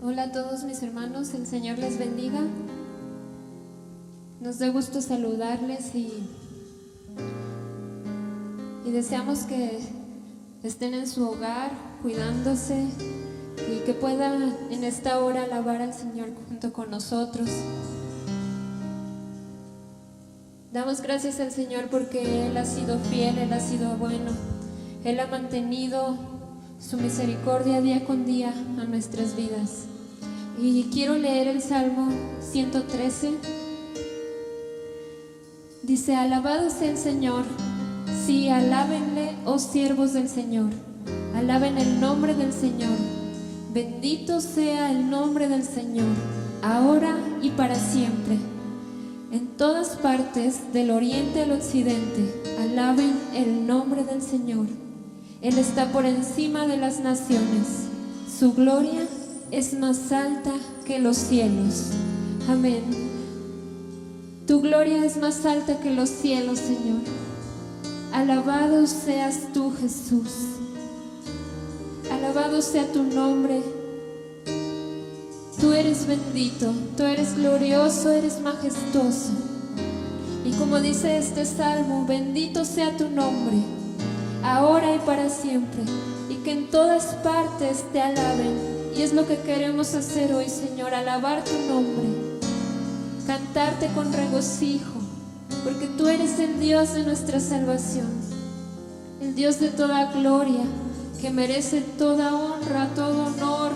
Hola a todos mis hermanos, el Señor les bendiga. Nos da gusto saludarles y deseamos que estén en su hogar, cuidándose y que puedan en esta hora alabar al Señor junto con nosotros. Damos gracias al Señor porque Él ha sido fiel, Él ha sido bueno. Él ha mantenido su misericordia día con día a nuestras vidas. Y quiero leer el Salmo 113. Dice: alabado sea el Señor. Sí, alábenle, oh siervos del Señor. Alaben el nombre del Señor. Bendito sea el nombre del Señor, ahora y para siempre. En todas partes, del oriente al occidente, alaben el nombre del Señor. Él está por encima de las naciones. Su gloria es más alta que los cielos. Amén. Tu gloria es más alta que los cielos, Señor. Alabado seas tú, Jesús. Alabado sea tu nombre. Tú eres bendito, tú eres glorioso, eres majestuoso. Y como dice este salmo, bendito sea tu nombre, ahora y para siempre, y que en todas partes te alaben. Y es lo que queremos hacer hoy, Señor, alabar tu nombre, cantarte con regocijo, porque tú eres el Dios de nuestra salvación, el Dios de toda gloria, que merece toda honra, todo honor,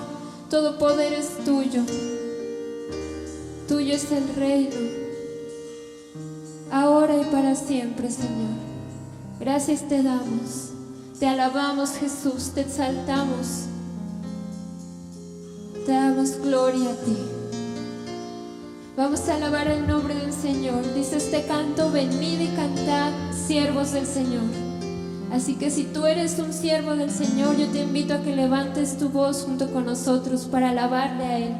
todo poder es tuyo. Tuyo es el reino, ahora y para siempre, Señor. Gracias te damos, te alabamos, Jesús, te exaltamos, te damos gloria a ti. Vamos a alabar el nombre del Señor. Dice este canto: venid y cantad, siervos del Señor. Así que si tú eres un siervo del Señor, yo te invito a que levantes tu voz junto con nosotros para alabarle a Él.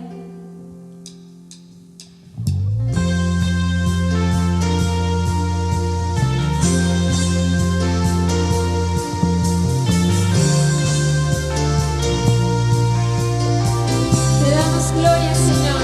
Te damos gloria, Señor.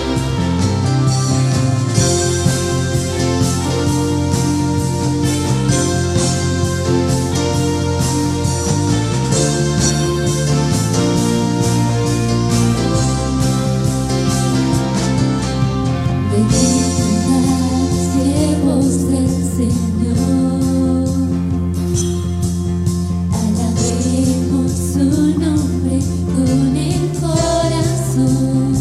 Alabemos su nombre con el corazón.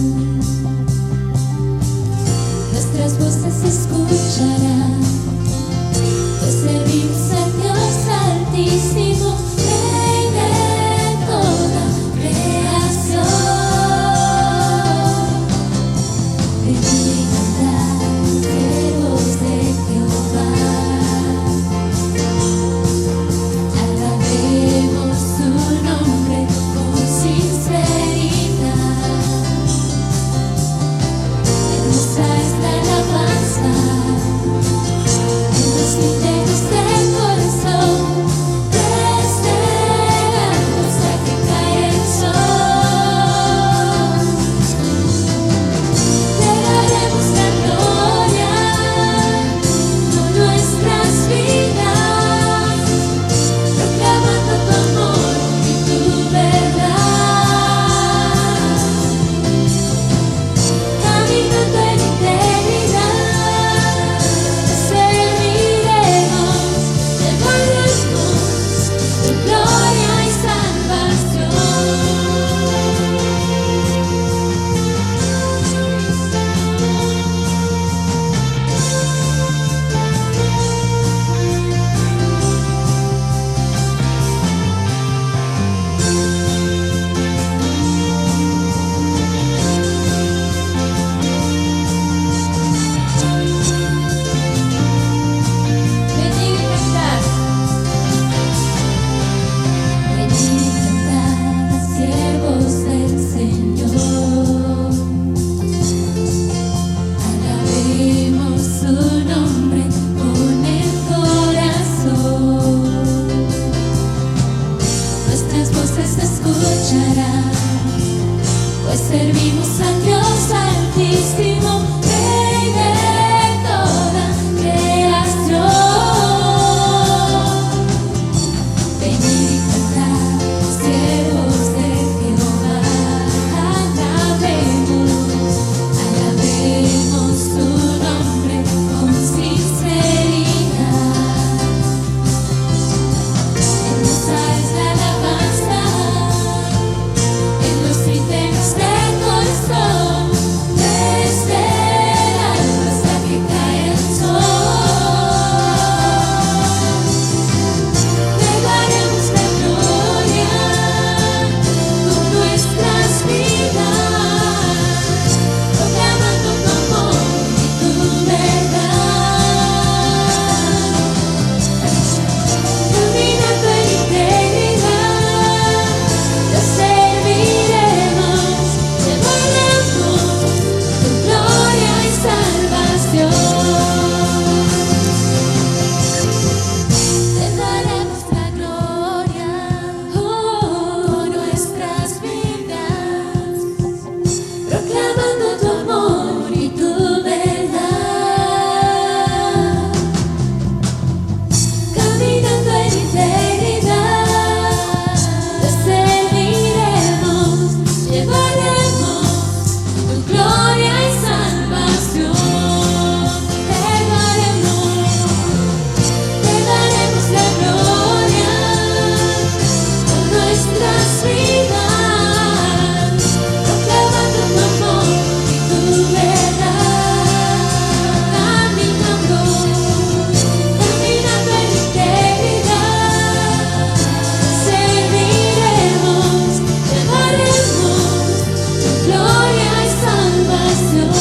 servimos al Dios Altísimo, Rey de toda creación. Venid y cantad, siervos de Jehová, alabemos, alabemos su nombre con sinceridad. Hermosa es la alabanza en los riteros del corazón, desde el alba hasta que cae el sol. Le daremos la gloria con nuestras vidas, proclamando tu amor y tu verdad. Caminando en integridad, te serviremos, llevaremos tu gloria y salvación. Te daremos la gloria con nuestras vidas, proclamando tu amor y tu verdad. Caminando en integridad, te serviremos, llevaremos tu gloria y salvación. Te daremos la gloria con nuestras vidas, proclamando tu amor y tu verdad. Caminando en integridad, serviremos, llevaremos tu gloria y salvación.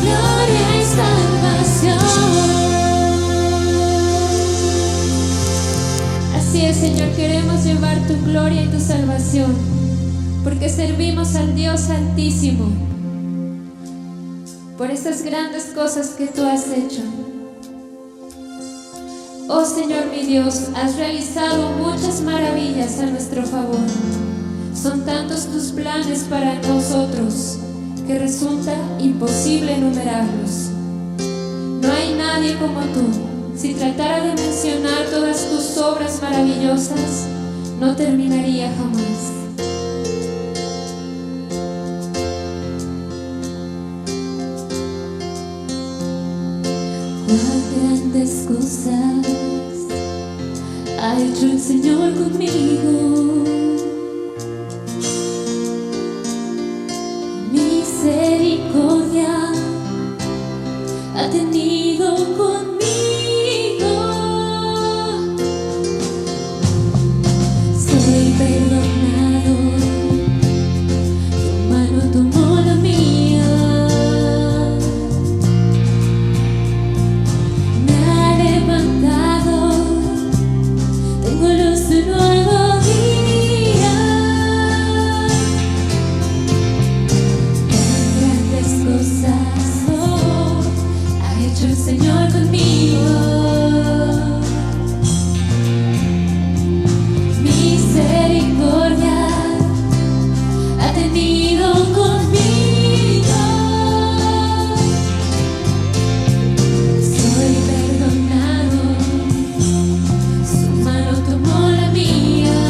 Gloria y salvación. Así es, Señor, queremos llevar tu gloria y tu salvación, porque servimos al Dios Altísimo por estas grandes cosas que tú has hecho. Oh Señor mi Dios, has realizado muchas maravillas a nuestro favor. Son tantos tus planes para nosotros que resulta imposible enumerarlos. No hay nadie como tú. Si tratara de mencionar todas tus obras maravillosas, no terminaría jamás. Cuán grandes cosas ha hecho el Señor conmigo. Misericordia ha tenido conmigo. Soy perdonado, tu mano tomó la mía. Me ha levantado, tengo luz de nuevo día. Grandes cosas ha hecho el Señor conmigo. Misericordia ha tenido conmigo. Soy perdonado, su mano tomó la mía.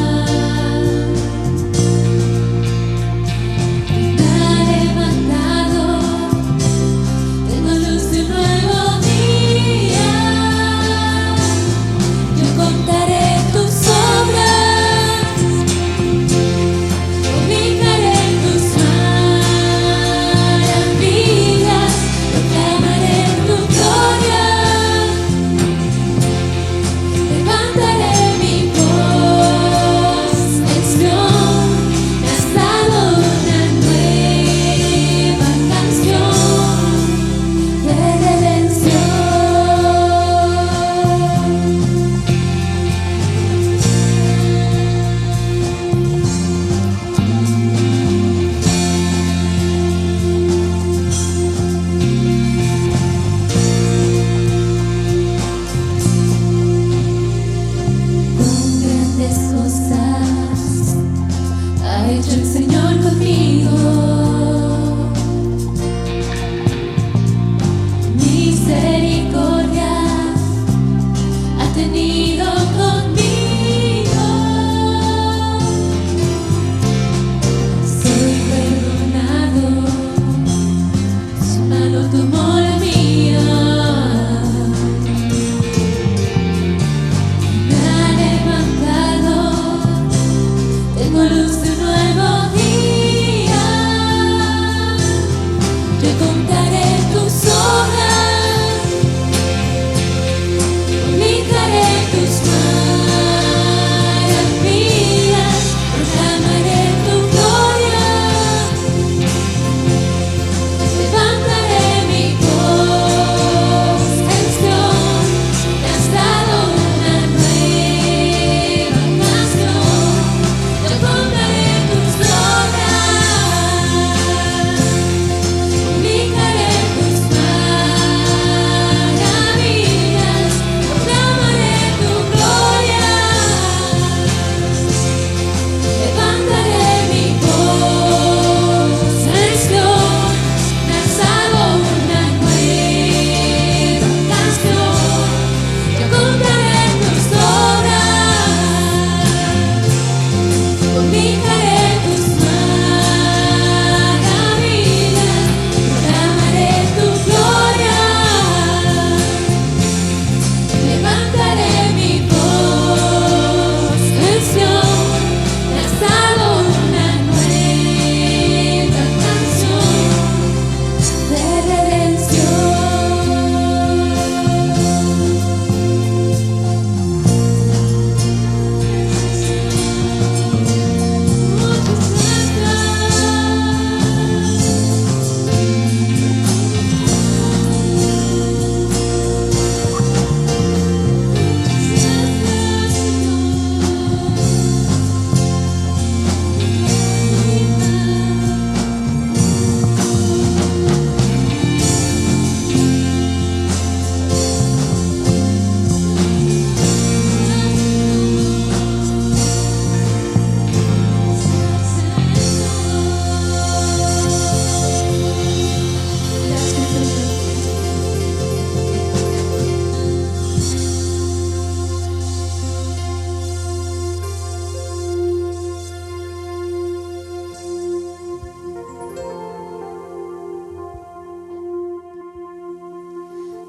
Me ha levantado, tengo luz de nuevo día.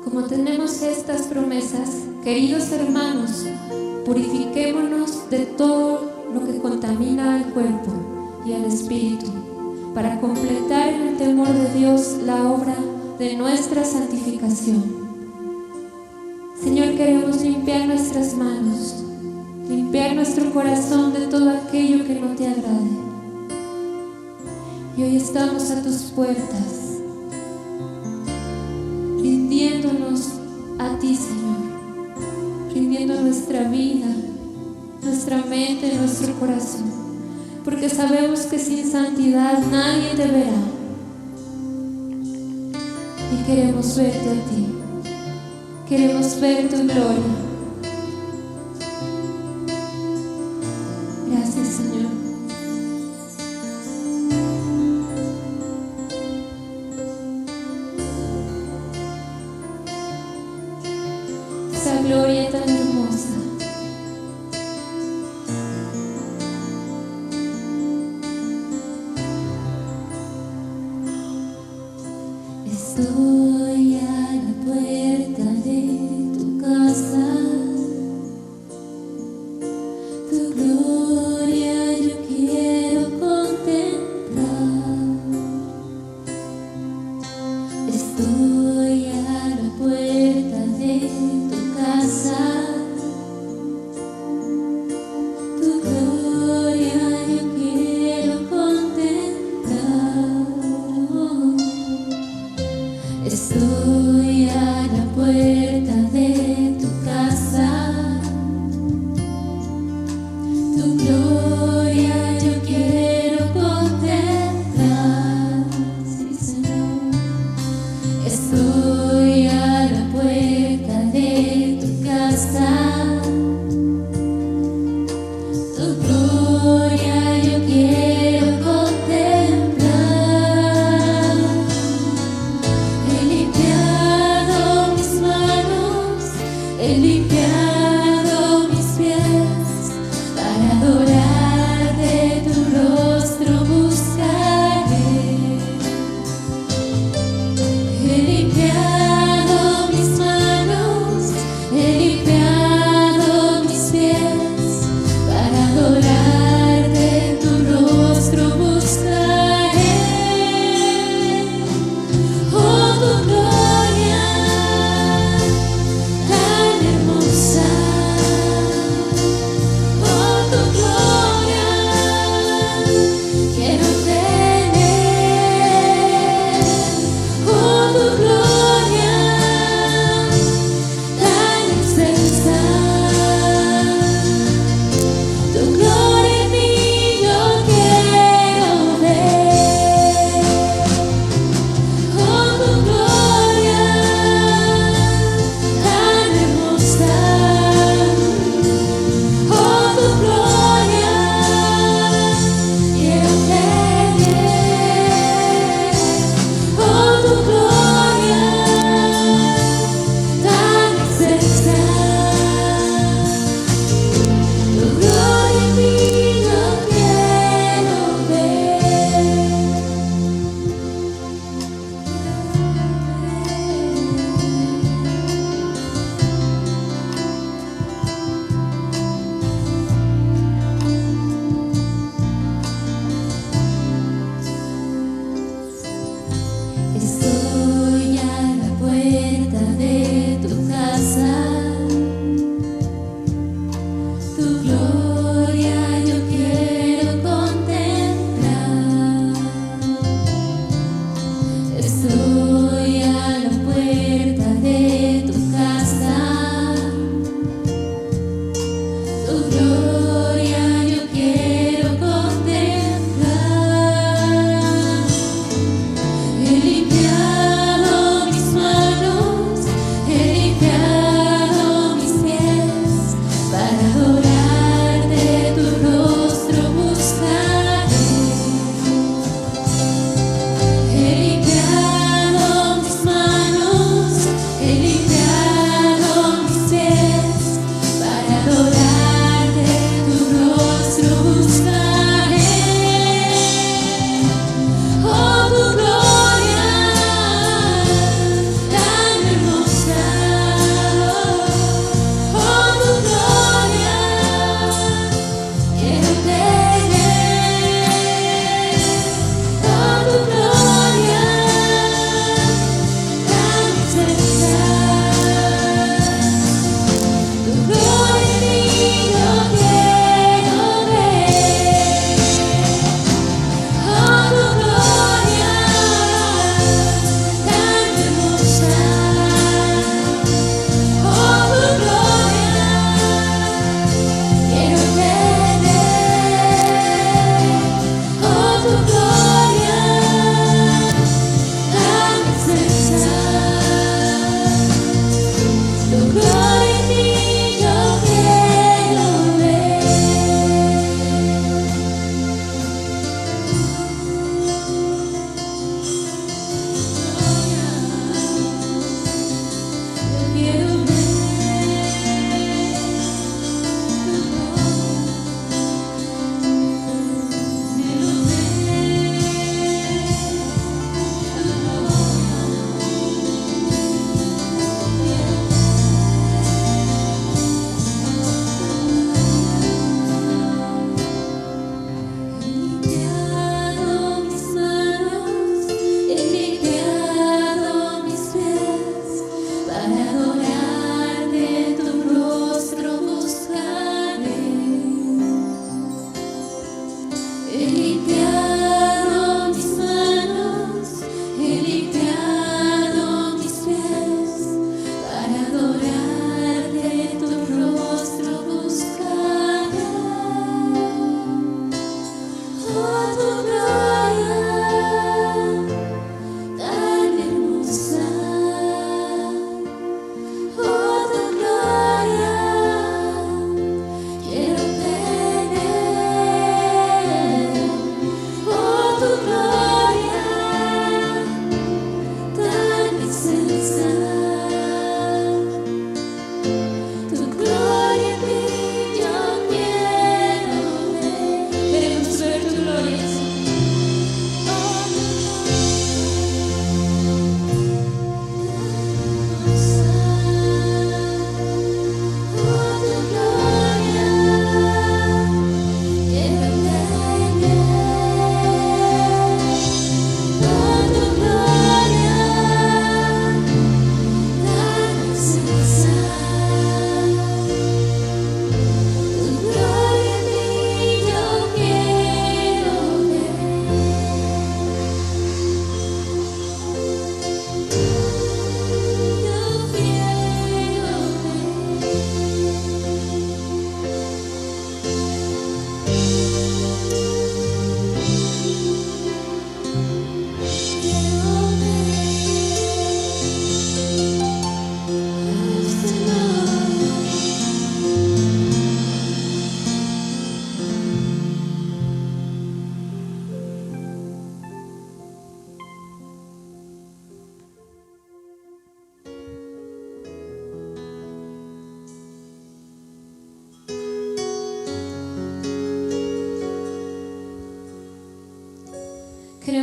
Como tenemos estas promesas, queridos hermanos, purifiquémonos de todo lo que contamina al cuerpo y al espíritu, para completar en el temor de Dios la obra de nuestra santificación. Señor, queremos limpiar nuestras manos, limpiar nuestro corazón de todo aquello que no te agrade. Y hoy estamos a tus puertas, rindiéndonos a ti, Señor, rindiendo nuestra vida, nuestra mente, nuestro corazón, porque sabemos que sin santidad nadie te verá. Y queremos verte a ti, queremos ver tu gloria. Gracias, Señor. Esa gloria tan hermosa. Estoy a la puerta de tu casa, tu gloria yo quiero contemplar. Estoy a la puerta de tu casa,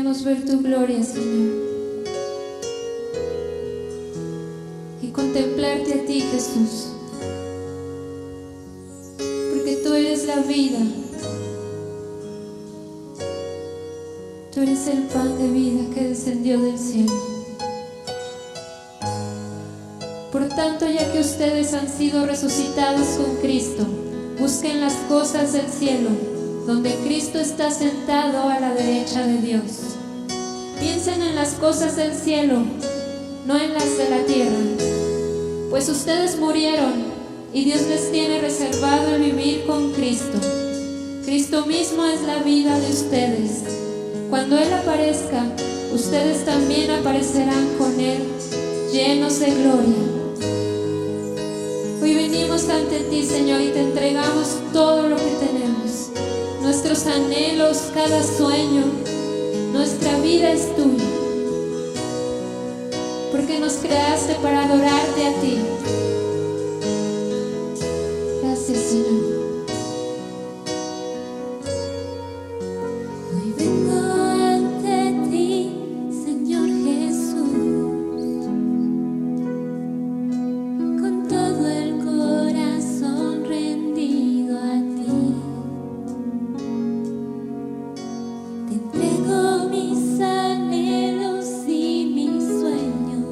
Queremos ver tu gloria, Señor, y contemplarte a ti, Jesús, porque tú eres la vida, tú eres el pan de vida que descendió del cielo. Por tanto, ya que ustedes han sido resucitados con Cristo, busquen las cosas del cielo, donde Cristo está sentado a la derecha de Dios. Piensen en las cosas del cielo, no en las de la tierra, pues ustedes murieron y Dios les tiene reservado el vivir con Cristo. Cristo mismo es la vida de ustedes. Cuando Él aparezca, ustedes también aparecerán con Él, llenos de gloria. Hoy venimos ante ti, Señor, y te entregamos todo lo que tenemos, nuestros anhelos, cada sueño. Nuestra vida es tuya, porque nos creaste para adorarte a ti. Gracias, Señor. Hoy vengo ante ti, Señor Jesús, con todo el corazón rendido a ti. Te entrego mis anhelos y mis sueños.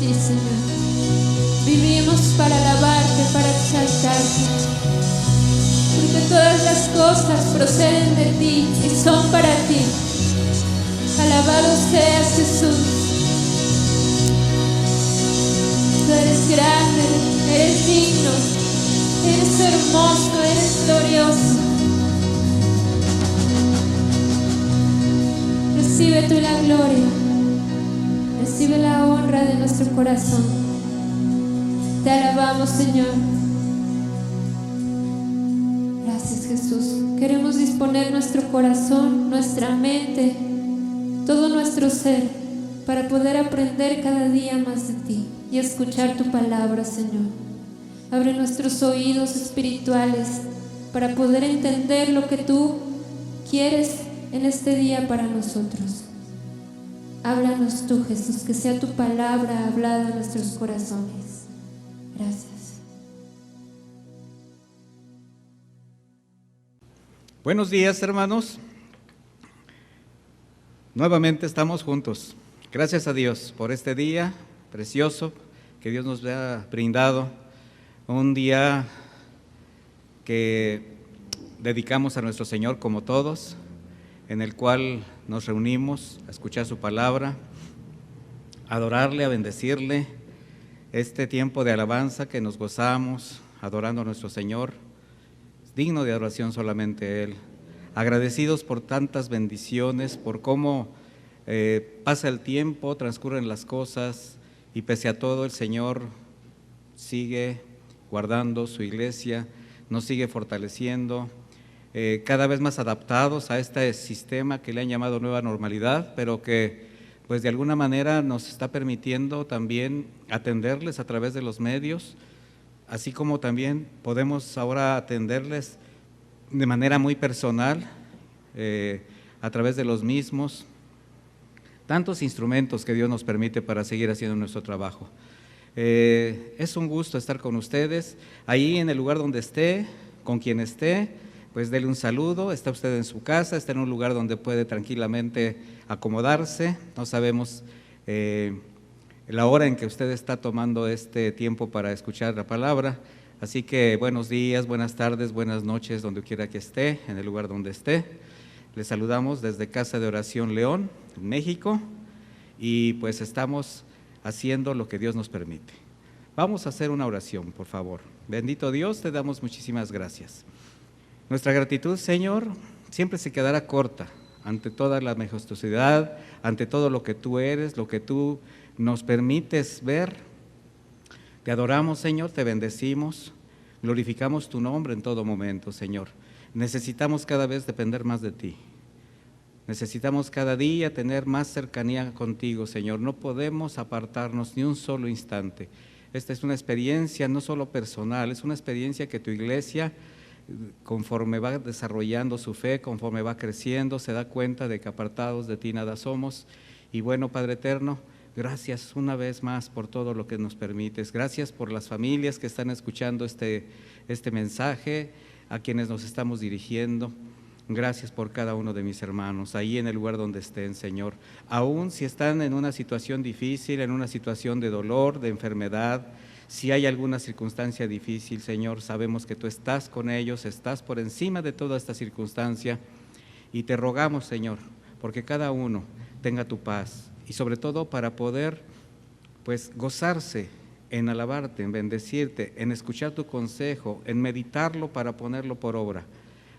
ti, Señor. Vivimos para alabarte, para exaltarte, porque todas las cosas proceden de ti y son para ti. Alabado seas, Jesús. Tú eres grande, eres digno, eres hermoso, eres glorioso. Recibe tú la gloria, recibe la honra de nuestro corazón. Te alabamos, Señor. Gracias, Jesús. Queremos disponer nuestro corazón, nuestra mente, todo nuestro ser, para poder aprender cada día más de ti y escuchar tu palabra, Señor. Abre nuestros oídos espirituales para poder entender lo que tú quieres en este día para nosotros. Háblanos tú, Jesús, que sea tu palabra hablada en nuestros corazones. Gracias. Buenos días, hermanos. Nuevamente estamos juntos. Gracias a Dios por este día precioso que Dios nos ha brindado. Un día que dedicamos a nuestro Señor como todos, en el cual nos reunimos a escuchar su palabra, a adorarle, a bendecirle. Este tiempo de alabanza que nos gozamos adorando a nuestro Señor, digno de adoración solamente Él. Agradecidos por tantas bendiciones, por cómo pasa el tiempo, transcurren las cosas y pese a todo el Señor sigue guardando su iglesia, nos sigue fortaleciendo, cada vez más adaptados a este sistema que le han llamado nueva normalidad, pero que pues de alguna manera nos está permitiendo también atenderles a través de los medios, así como también podemos ahora atenderles de manera muy personal, a través de los mismos, tantos instrumentos que Dios nos permite para seguir haciendo nuestro trabajo. Es un gusto estar con ustedes, ahí en el lugar donde esté, con quien esté, pues dele un saludo. Está usted en su casa, está en un lugar donde puede tranquilamente acomodarse. No sabemos la hora en que usted está tomando este tiempo para escuchar la palabra, así que buenos días, buenas tardes, buenas noches, donde quiera que esté, en el lugar donde esté. Les saludamos desde Casa de Oración León, en México, y pues estamos haciendo lo que Dios nos permite. Vamos a hacer una oración, por favor. Bendito Dios, te damos muchísimas gracias. Nuestra gratitud, Señor, siempre se quedará corta ante toda la majestuosidad, ante todo lo que tú eres, lo que tú nos permites ver. Te adoramos, Señor, te bendecimos, glorificamos tu nombre en todo momento, Señor. Necesitamos cada vez depender más de ti. Necesitamos cada día tener más cercanía contigo, Señor. No podemos apartarnos ni un solo instante. Esta es una experiencia no solo personal, es una experiencia que tu iglesia, conforme va desarrollando su fe, conforme va creciendo, se da cuenta de que apartados de ti nada somos. Y bueno, Padre eterno, gracias una vez más por todo lo que nos permites. Gracias por las familias que están escuchando este mensaje, a quienes nos estamos dirigiendo. Gracias por cada uno de mis hermanos, ahí en el lugar donde estén, Señor. Aún si están en una situación difícil, en una situación de dolor, de enfermedad, si hay alguna circunstancia difícil, Señor, sabemos que tú estás con ellos, estás por encima de toda esta circunstancia. Y te rogamos, Señor, porque cada uno tenga tu paz y sobre todo para poder pues gozarse en alabarte, en bendecirte, en escuchar tu consejo, en meditarlo para ponerlo por obra.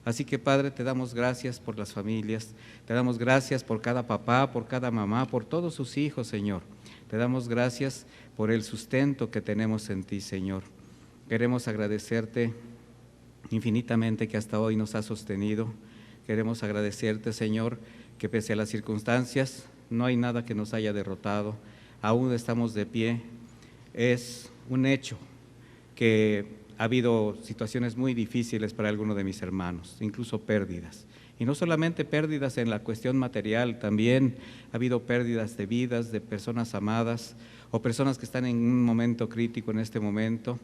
Así que, Padre, te damos gracias por las familias, te damos gracias por cada papá, por cada mamá, por todos sus hijos, Señor. Te damos gracias por el sustento que tenemos en ti, Señor. Queremos agradecerte infinitamente que hasta hoy nos has sostenido. Queremos agradecerte, Señor, que pese a las circunstancias no hay nada que nos haya derrotado. Aún estamos de pie. Es un hecho que ha habido situaciones muy difíciles para algunos de mis hermanos, incluso pérdidas. Y no solamente pérdidas en la cuestión material, también ha habido pérdidas de vidas, de personas amadas o personas que están en un momento crítico en este momento.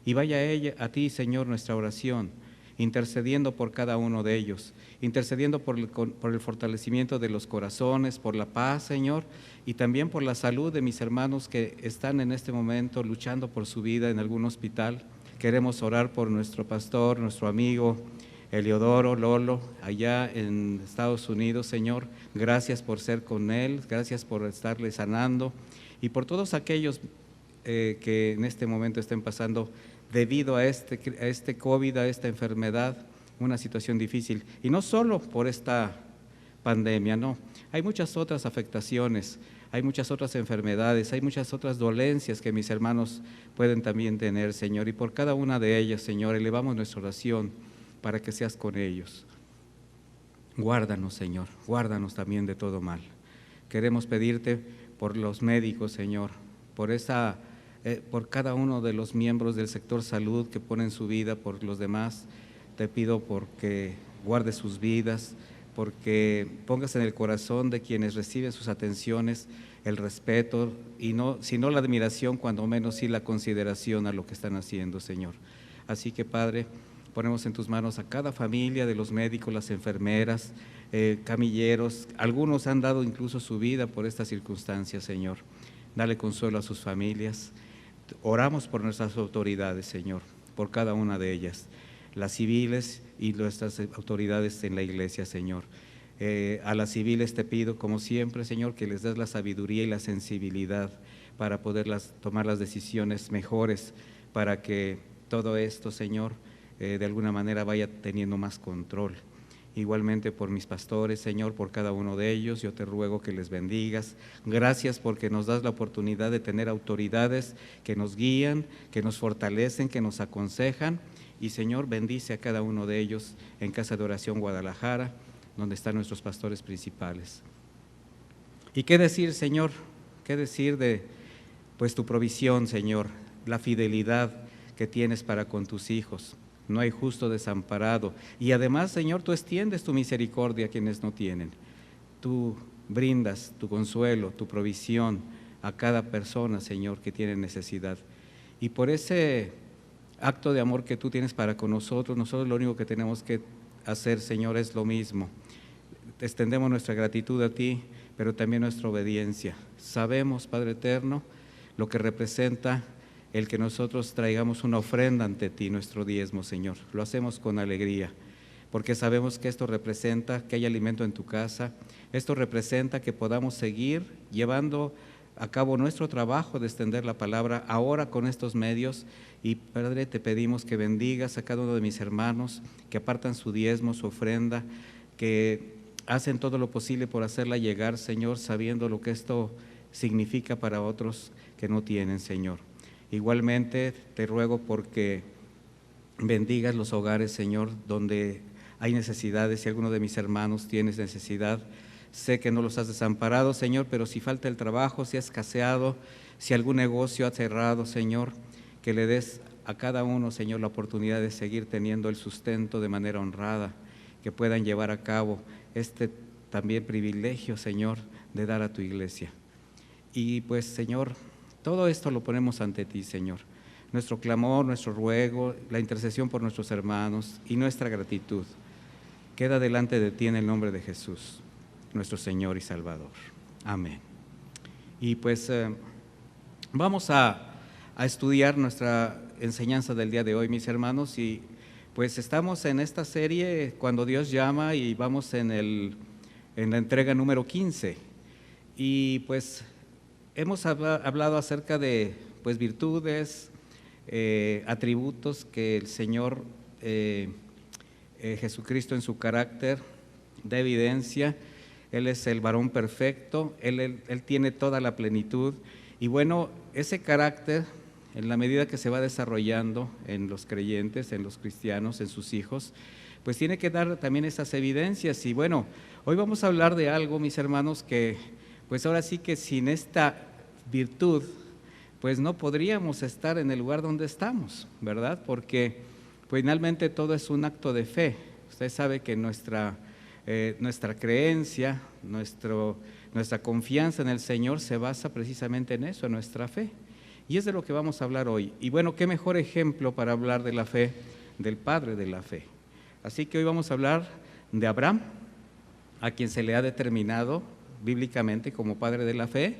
Y vaya a ti, Señor, nuestra oración, intercediendo por cada uno de ellos, intercediendo por el fortalecimiento de los corazones, por la paz, Señor, y también por la salud de mis hermanos que están en este momento luchando por su vida en algún hospital. Queremos orar por nuestro pastor, nuestro amigo Eliodoro Lolo, allá en Estados Unidos, Señor. Gracias por ser con él, gracias por estarle sanando, y por todos aquellos que en este momento estén pasando debido a este COVID, a esta enfermedad, una situación difícil. Y no solo por esta pandemia, no. Hay muchas otras afectaciones, hay muchas otras enfermedades, hay muchas otras dolencias que mis hermanos pueden también tener, Señor. Y por cada una de ellas, Señor, elevamos nuestra oración para que seas con ellos. Guárdanos, Señor, guárdanos también de todo mal. Queremos pedirte por los médicos, Señor, por cada uno de los miembros del sector salud que ponen su vida por los demás. Te pido porque guardes sus vidas, porque pongas en el corazón de quienes reciben sus atenciones el respeto y no, sino la admiración, cuando menos sí la consideración a lo que están haciendo, Señor. Así que, Padre, ponemos en tus manos a cada familia de los médicos, las enfermeras, camilleros. Algunos han dado incluso su vida por estas circunstancias, Señor. Dale consuelo a sus familias. Oramos por nuestras autoridades, Señor, por cada una de ellas, las civiles y nuestras autoridades en la iglesia, Señor. A las civiles te pido, como siempre, Señor, que les des la sabiduría y la sensibilidad para poder tomar las decisiones mejores, para que todo esto, Señor, de alguna manera vaya teniendo más control. Igualmente por mis pastores, Señor, por cada uno de ellos, yo te ruego que les bendigas. Gracias porque nos das la oportunidad de tener autoridades que nos guían, que nos fortalecen, que nos aconsejan. Y, Señor, bendice a cada uno de ellos en Casa de Oración Guadalajara, donde están nuestros pastores principales. ¿Y qué decir, Señor? ¿Qué decir de tu provisión, Señor? La fidelidad que tienes para con tus hijos. No hay justo desamparado. Y además, Señor, tú extiendes tu misericordia a quienes no tienen. Tú brindas tu consuelo, tu provisión a cada persona, Señor, que tiene necesidad. Y por ese acto de amor que tú tienes para con nosotros lo único que tenemos que hacer, Señor, es lo mismo. Extendemos nuestra gratitud a ti, pero también nuestra obediencia. Sabemos, Padre eterno, lo que representa el que nosotros traigamos una ofrenda ante ti, nuestro diezmo, Señor. Lo hacemos con alegría, porque sabemos que esto representa que hay alimento en tu casa, esto representa que podamos seguir llevando a cabo nuestro trabajo de extender la palabra ahora con estos medios. Y, Padre, te pedimos que bendigas a cada uno de mis hermanos, que apartan su diezmo, su ofrenda, que hacen todo lo posible por hacerla llegar, Señor, sabiendo lo que esto significa para otros que no tienen, Señor. Igualmente te ruego porque bendigas los hogares, Señor, donde hay necesidades. Si alguno de mis hermanos tiene necesidad, sé que no los has desamparado, Señor, pero si falta el trabajo, si ha escaseado, si algún negocio ha cerrado, Señor, que le des a cada uno, Señor, la oportunidad de seguir teniendo el sustento de manera honrada, que puedan llevar a cabo este también privilegio, Señor, de dar a tu iglesia. Y pues, Señor, todo esto lo ponemos ante ti, Señor. Nuestro clamor, nuestro ruego, la intercesión por nuestros hermanos y nuestra gratitud queda delante de ti en el nombre de Jesús, nuestro Señor y Salvador. Amén. Y pues vamos a estudiar nuestra enseñanza del día de hoy, mis hermanos, y pues estamos en esta serie Cuando Dios llama, y vamos en la entrega número 15. Y pues hemos hablado acerca de virtudes, atributos que el Señor Jesucristo en su carácter da evidencia. Él es el varón perfecto, Él tiene toda la plenitud. Y bueno, ese carácter, en la medida que se va desarrollando en los creyentes, en los cristianos, en sus hijos, pues tiene que dar también esas evidencias. Y bueno, hoy vamos a hablar de algo, mis hermanos, que pues ahora sí que sin esta virtud, pues no podríamos estar en el lugar donde estamos, ¿verdad? Porque pues finalmente todo es un acto de fe. Usted sabe que nuestra creencia, nuestra confianza en el Señor se basa precisamente en eso, en nuestra fe. Y es de lo que vamos a hablar hoy. Y bueno, qué mejor ejemplo para hablar de la fe del Padre de la fe. Así que hoy vamos a hablar de Abraham, a quien se le ha determinado bíblicamente como padre de la fe,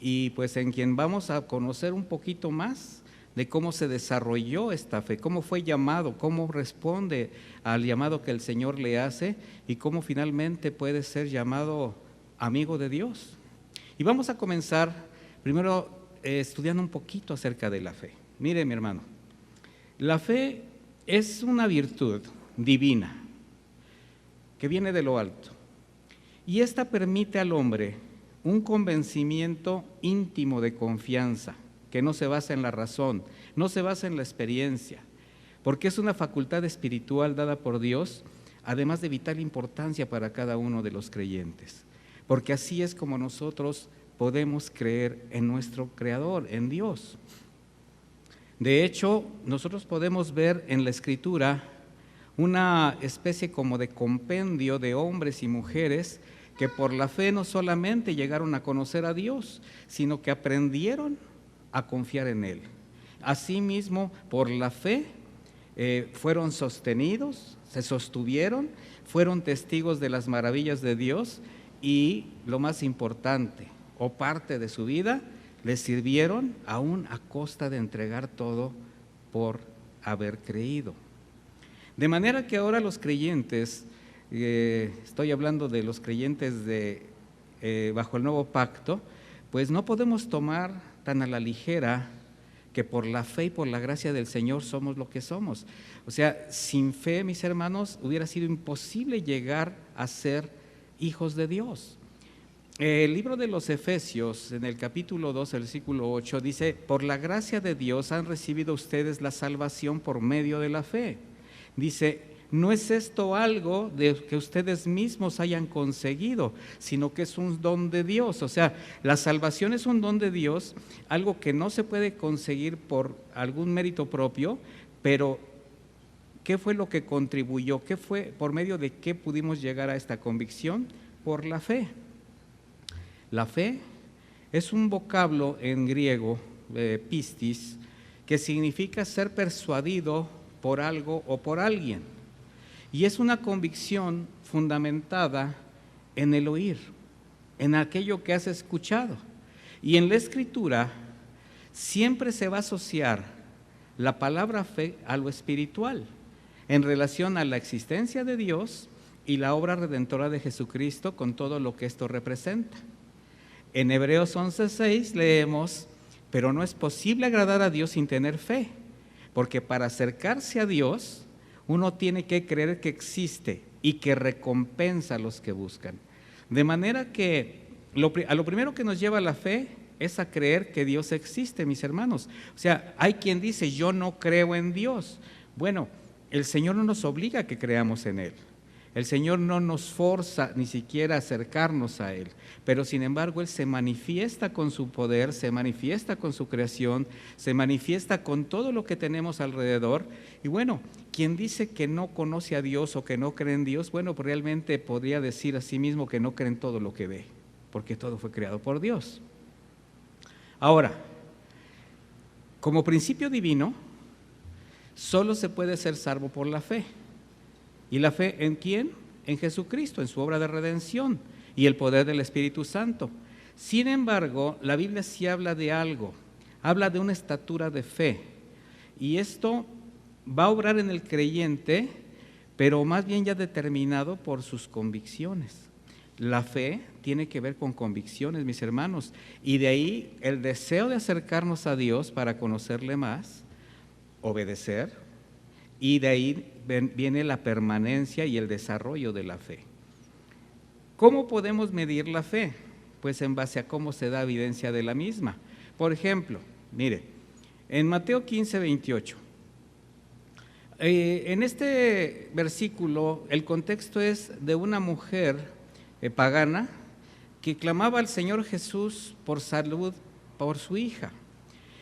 y pues en quien vamos a conocer un poquito más de cómo se desarrolló esta fe, cómo fue llamado, cómo responde al llamado que el Señor le hace y cómo finalmente puede ser llamado amigo de Dios. Y vamos a comenzar primero estudiando un poquito acerca de la fe. Mire, mi hermano, la fe es una virtud divina que viene de lo alto, y esta permite al hombre un convencimiento íntimo de confianza que no se basa en la razón, no se basa en la experiencia, porque es una facultad espiritual dada por Dios, además de vital importancia para cada uno de los creyentes, porque así es como nosotros podemos creer en nuestro Creador, en Dios. De hecho, nosotros podemos ver en la Escritura una especie como de compendio de hombres y mujeres que por la fe no solamente llegaron a conocer a Dios, sino que aprendieron a confiar en Él. Asimismo, por la fe fueron sostenidos, se sostuvieron, fueron testigos de las maravillas de Dios y, lo más importante, o parte de su vida, les sirvieron aún a costa de entregar todo por haber creído. De manera que ahora los creyentes, estoy hablando de los creyentes bajo el nuevo pacto, pues no podemos tomar tan a la ligera que por la fe y por la gracia del Señor somos lo que somos. O sea, sin fe, mis hermanos, hubiera sido imposible llegar a ser hijos de Dios. El libro de los Efesios, en el capítulo 2, el versículo 8, dice: por la gracia de Dios han recibido ustedes la salvación por medio de la fe. Dice: no es esto algo de que ustedes mismos hayan conseguido, sino que es un don de Dios. O sea, la salvación es un don de Dios, algo que no se puede conseguir por algún mérito propio, pero ¿qué fue lo que contribuyó? ¿Qué fue, por medio de qué pudimos llegar a esta convicción? Por la fe. La fe es un vocablo en griego, pistis, que significa ser persuadido por algo o por alguien. Y es una convicción fundamentada en el oír, en aquello que has escuchado. Y en la Escritura siempre se va a asociar la palabra fe a lo espiritual, en relación a la existencia de Dios y la obra redentora de Jesucristo con todo lo que esto representa. En Hebreos 11:6 leemos: pero no es posible agradar a Dios sin tener fe, porque para acercarse a Dios uno tiene que creer que existe y que recompensa a los que buscan. De manera que a lo primero que nos lleva la fe es a creer que Dios existe, mis hermanos. O sea, hay quien dice: yo no creo en Dios. Bueno, el Señor no nos obliga a que creamos en Él. El Señor no nos forza ni siquiera a acercarnos a Él, pero sin embargo Él se manifiesta con su poder, se manifiesta con su creación, se manifiesta con todo lo que tenemos alrededor. Y bueno, quien dice que no conoce a Dios o que no cree en Dios, bueno, pues realmente podría decir a sí mismo que no cree en todo lo que ve, porque todo fue creado por Dios. Ahora, como principio divino, solo se puede ser salvo por la fe. ¿Y la fe en quién? En Jesucristo, en su obra de redención y el poder del Espíritu Santo. Sin embargo, la Biblia sí habla de algo, habla de una estatura de fe. Y esto va a obrar en el creyente, pero más bien ya determinado por sus convicciones. La fe tiene que ver con convicciones, mis hermanos, y de ahí el deseo de acercarnos a Dios para conocerle más, obedecer, y de ahí viene la permanencia y el desarrollo de la fe. ¿Cómo podemos medir la fe? Pues en base a cómo se da evidencia de la misma. Por ejemplo, mire, en Mateo 15:28, en este versículo el contexto es de una mujer pagana que clamaba al Señor Jesús por salud por su hija.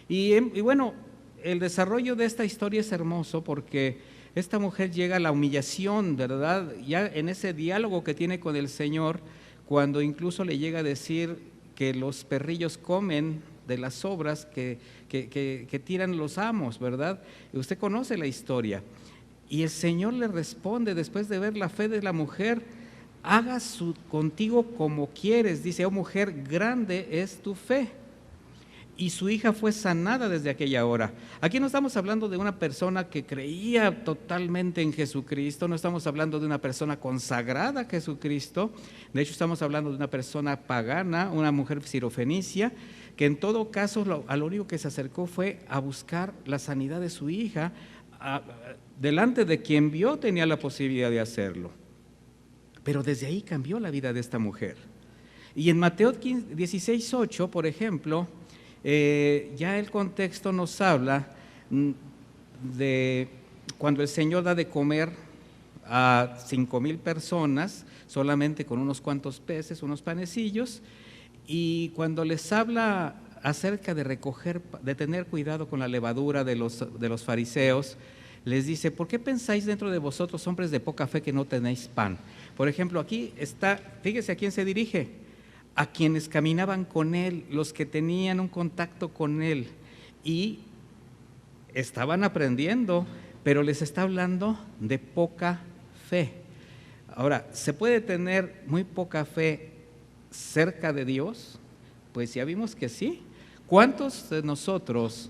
Y bueno, el desarrollo de esta historia es hermoso porque esta mujer llega a la humillación, ¿verdad? Ya en ese diálogo que tiene con el Señor, cuando incluso le llega a decir que los perrillos comen de las sobras que tiran los amos, ¿verdad? Y usted conoce la historia. Y el Señor le responde, después de ver la fe de la mujer: haga contigo como quieres. Dice: oh mujer, grande es tu fe. Y su hija fue sanada desde aquella hora. Aquí no estamos hablando de una persona que creía totalmente en Jesucristo, no estamos hablando de una persona consagrada a Jesucristo. De hecho, estamos hablando de una persona pagana, una mujer sirofenicia, que en todo caso a lo único que se acercó fue a buscar la sanidad de su hija, delante de quien vio tenía la posibilidad de hacerlo. Pero desde ahí cambió la vida de esta mujer. Y en Mateo 16:8, por ejemplo, ya el contexto nos habla de cuando el Señor da de comer a 5,000 personas solamente con unos cuantos peces, unos panecillos, y cuando les habla acerca de recoger, de tener cuidado con la levadura de los fariseos, les dice: ¿por qué pensáis dentro de vosotros, hombres de poca fe, que no tenéis pan? Por ejemplo, aquí está, fíjese a quién se dirige: a quienes caminaban con él, los que tenían un contacto con él y estaban aprendiendo, pero les está hablando de poca fe. Ahora, ¿se puede tener muy poca fe cerca de Dios? Pues ya vimos que sí. ¿Cuántos de nosotros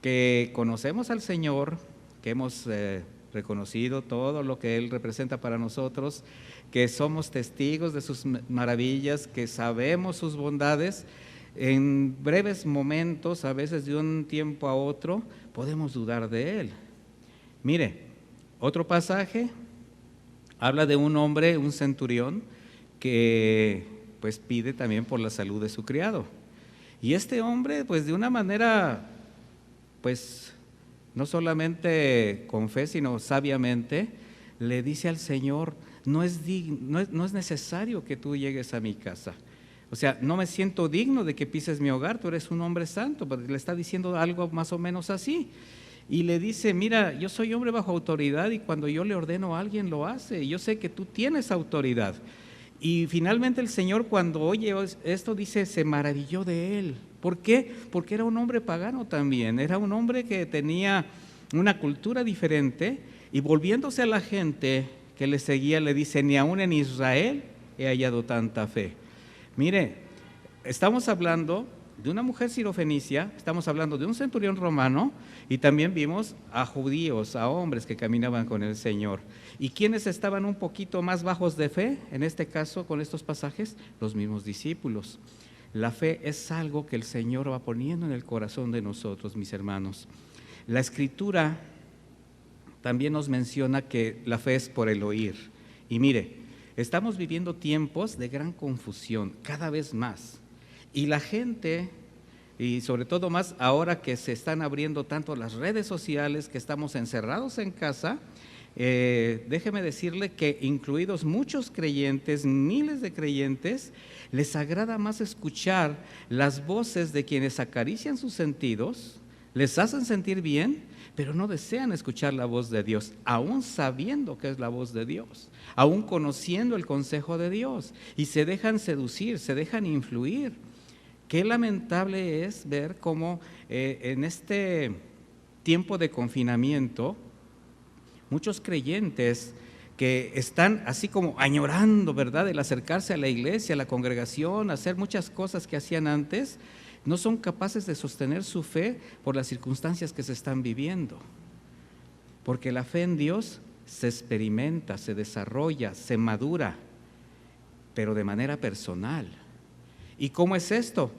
que conocemos al Señor, que hemos reconocido todo lo que Él representa para nosotros, que somos testigos de sus maravillas, que sabemos sus bondades, en breves momentos, a veces de un tiempo a otro, podemos dudar de Él? Mire, otro pasaje habla de un hombre, un centurión, que pues pide también por la salud de su criado. Y este hombre, pues de una manera, pues no solamente con fe, sino sabiamente, le dice al Señor: no es necesario que tú llegues a mi casa. O sea, no me siento digno de que pises mi hogar, tú eres un hombre santo. Pero le está diciendo algo más o menos así. Y le dice: mira, yo soy hombre bajo autoridad, y cuando yo le ordeno a alguien lo hace, y yo sé que tú tienes autoridad. Y finalmente el Señor, cuando oye esto, dice, se maravilló de él. ¿Por qué? Porque era un hombre pagano también, era un hombre que tenía una cultura diferente, y volviéndose a la gente que le seguía, le dice: ni aún en Israel he hallado tanta fe. Mire, estamos hablando de una mujer sirofenicia, estamos hablando de un centurión romano, y también vimos a judíos, a hombres que caminaban con el Señor. ¿Y quiénes estaban un poquito más bajos de fe? En este caso, con estos pasajes, los mismos discípulos. La fe es algo que el Señor va poniendo en el corazón de nosotros, mis hermanos. La Escritura también nos menciona que la fe es por el oír. Y mire, estamos viviendo tiempos de gran confusión, cada vez más. Y la gente, y sobre todo más ahora que se están abriendo tanto las redes sociales, que estamos encerrados en casa, déjeme decirle que incluidos muchos creyentes, miles de creyentes, les agrada más escuchar las voces de quienes acarician sus sentidos, les hacen sentir bien, pero no desean escuchar la voz de Dios, aún sabiendo que es la voz de Dios, aún conociendo el consejo de Dios, y se dejan seducir, se dejan influir. Qué lamentable es ver cómo en este tiempo de confinamiento, muchos creyentes que están así como añorando, ¿verdad?, el acercarse a la iglesia, a la congregación, hacer muchas cosas que hacían antes, no son capaces de sostener su fe por las circunstancias que se están viviendo. Porque la fe en Dios se experimenta, se desarrolla, se madura, pero de manera personal. ¿Y cómo es esto?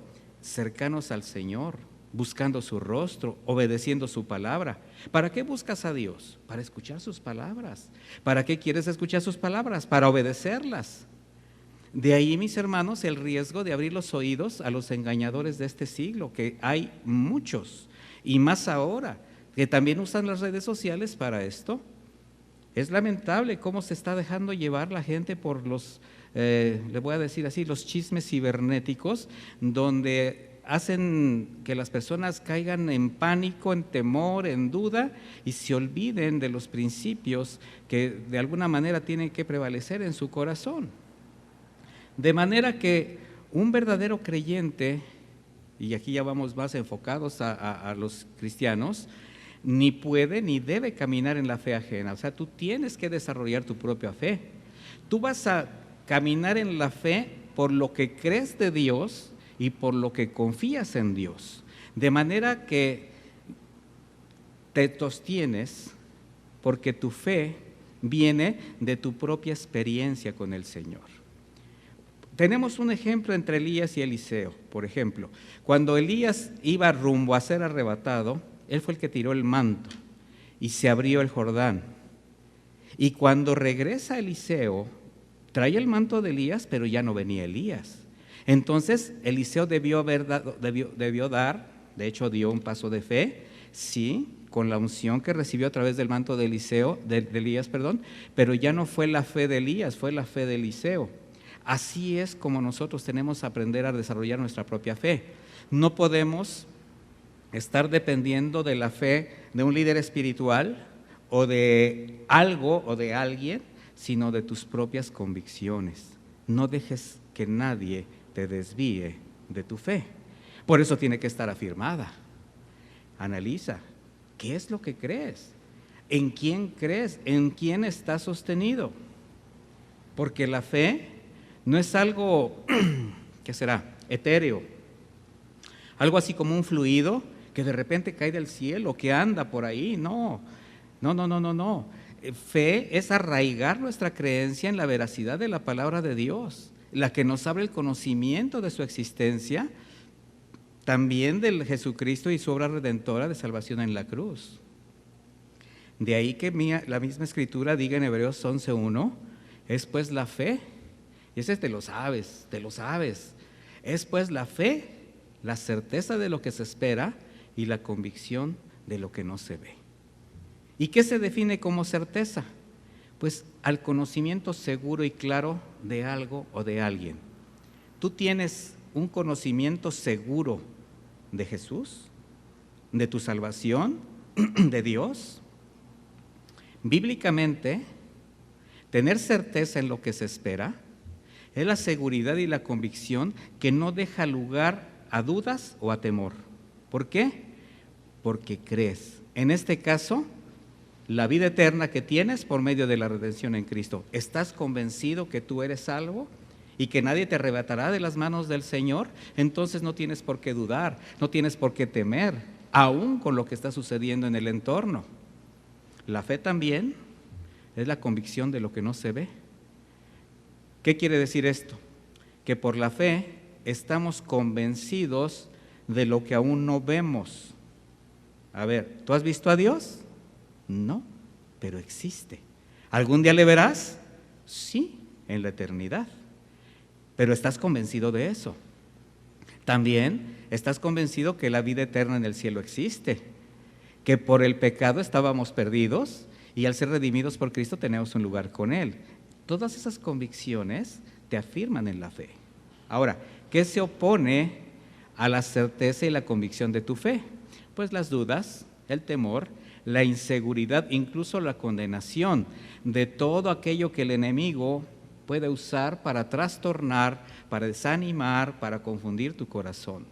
Cercanos al Señor, buscando su rostro, obedeciendo su palabra. ¿Para qué buscas a Dios? Para escuchar sus palabras. ¿Para qué quieres escuchar sus palabras? Para obedecerlas. De ahí, mis hermanos, el riesgo de abrir los oídos a los engañadores de este siglo, que hay muchos, y más ahora, que también usan las redes sociales para esto. Es lamentable cómo se está dejando llevar la gente por los, le voy a decir así, los chismes cibernéticos, donde hacen que las personas caigan en pánico, en temor, en duda, y se olviden de los principios que de alguna manera tienen que prevalecer en su corazón. De manera que un verdadero creyente, y aquí ya vamos más enfocados a los cristianos, ni puede ni debe caminar en la fe ajena. O sea, tú tienes que desarrollar tu propia fe. Tú vas a caminar en la fe por lo que crees de Dios y por lo que confías en Dios. De manera que te sostienes porque tu fe viene de tu propia experiencia con el Señor. Tenemos un ejemplo entre Elías y Eliseo. Por ejemplo, cuando Elías iba rumbo a ser arrebatado, él fue el que tiró el manto y se abrió el Jordán. Y cuando regresa Eliseo, trae el manto de Elías, pero ya no venía Elías. Entonces Eliseo debió dar, de hecho dio un paso de fe, sí, con la unción que recibió a través del manto de Elías, pero ya no fue la fe de Elías, fue la fe de Eliseo. Así es como nosotros tenemos que aprender a desarrollar nuestra propia fe. No podemos estar dependiendo de la fe de un líder espiritual o de algo o de alguien, sino de tus propias convicciones. No dejes que nadie te desvíe de tu fe. Por eso tiene que estar afirmada. Analiza, ¿qué es lo que crees? ¿En quién crees? ¿En quién estás sostenido? Porque la fe no es algo, ¿qué será? Etéreo. Algo así como un fluido que de repente cae del cielo, que anda por ahí. No. Fe es arraigar nuestra creencia en la veracidad de la palabra de Dios, la que nos abre el conocimiento de su existencia, también del Jesucristo y su obra redentora de salvación en la cruz. De ahí que la misma Escritura diga en Hebreos 11:1, es pues la fe, y ese te lo sabes, es pues la fe, la certeza de lo que se espera y la convicción de lo que no se ve. ¿Y qué se define como certeza? Pues al conocimiento seguro y claro de algo o de alguien. ¿Tú tienes un conocimiento seguro de Jesús, de tu salvación, de Dios? Bíblicamente, tener certeza en lo que se espera es la seguridad y la convicción que no deja lugar a dudas o a temor. ¿Por qué? Porque crees. En este caso, la vida eterna que tienes por medio de la redención en Cristo. ¿Estás convencido que tú eres salvo y que nadie te arrebatará de las manos del Señor? Entonces no tienes por qué dudar, no tienes por qué temer, aún con lo que está sucediendo en el entorno. La fe también es la convicción de lo que no se ve. ¿Qué quiere decir esto? Que por la fe estamos convencidos de lo que aún no vemos. A ver, ¿tú has visto a Dios? No, pero existe. ¿Algún día le verás? Sí, en la eternidad. Pero ¿estás convencido de eso? También estás convencido que la vida eterna en el cielo existe, que por el pecado estábamos perdidos y al ser redimidos por Cristo tenemos un lugar con Él. Todas esas convicciones te afirman en la fe. Ahora, ¿qué se opone a la certeza y la convicción de tu fe? Pues las dudas, el temor, la inseguridad, incluso la condenación de todo aquello que el enemigo puede usar para trastornar, para desanimar, para confundir tu corazón.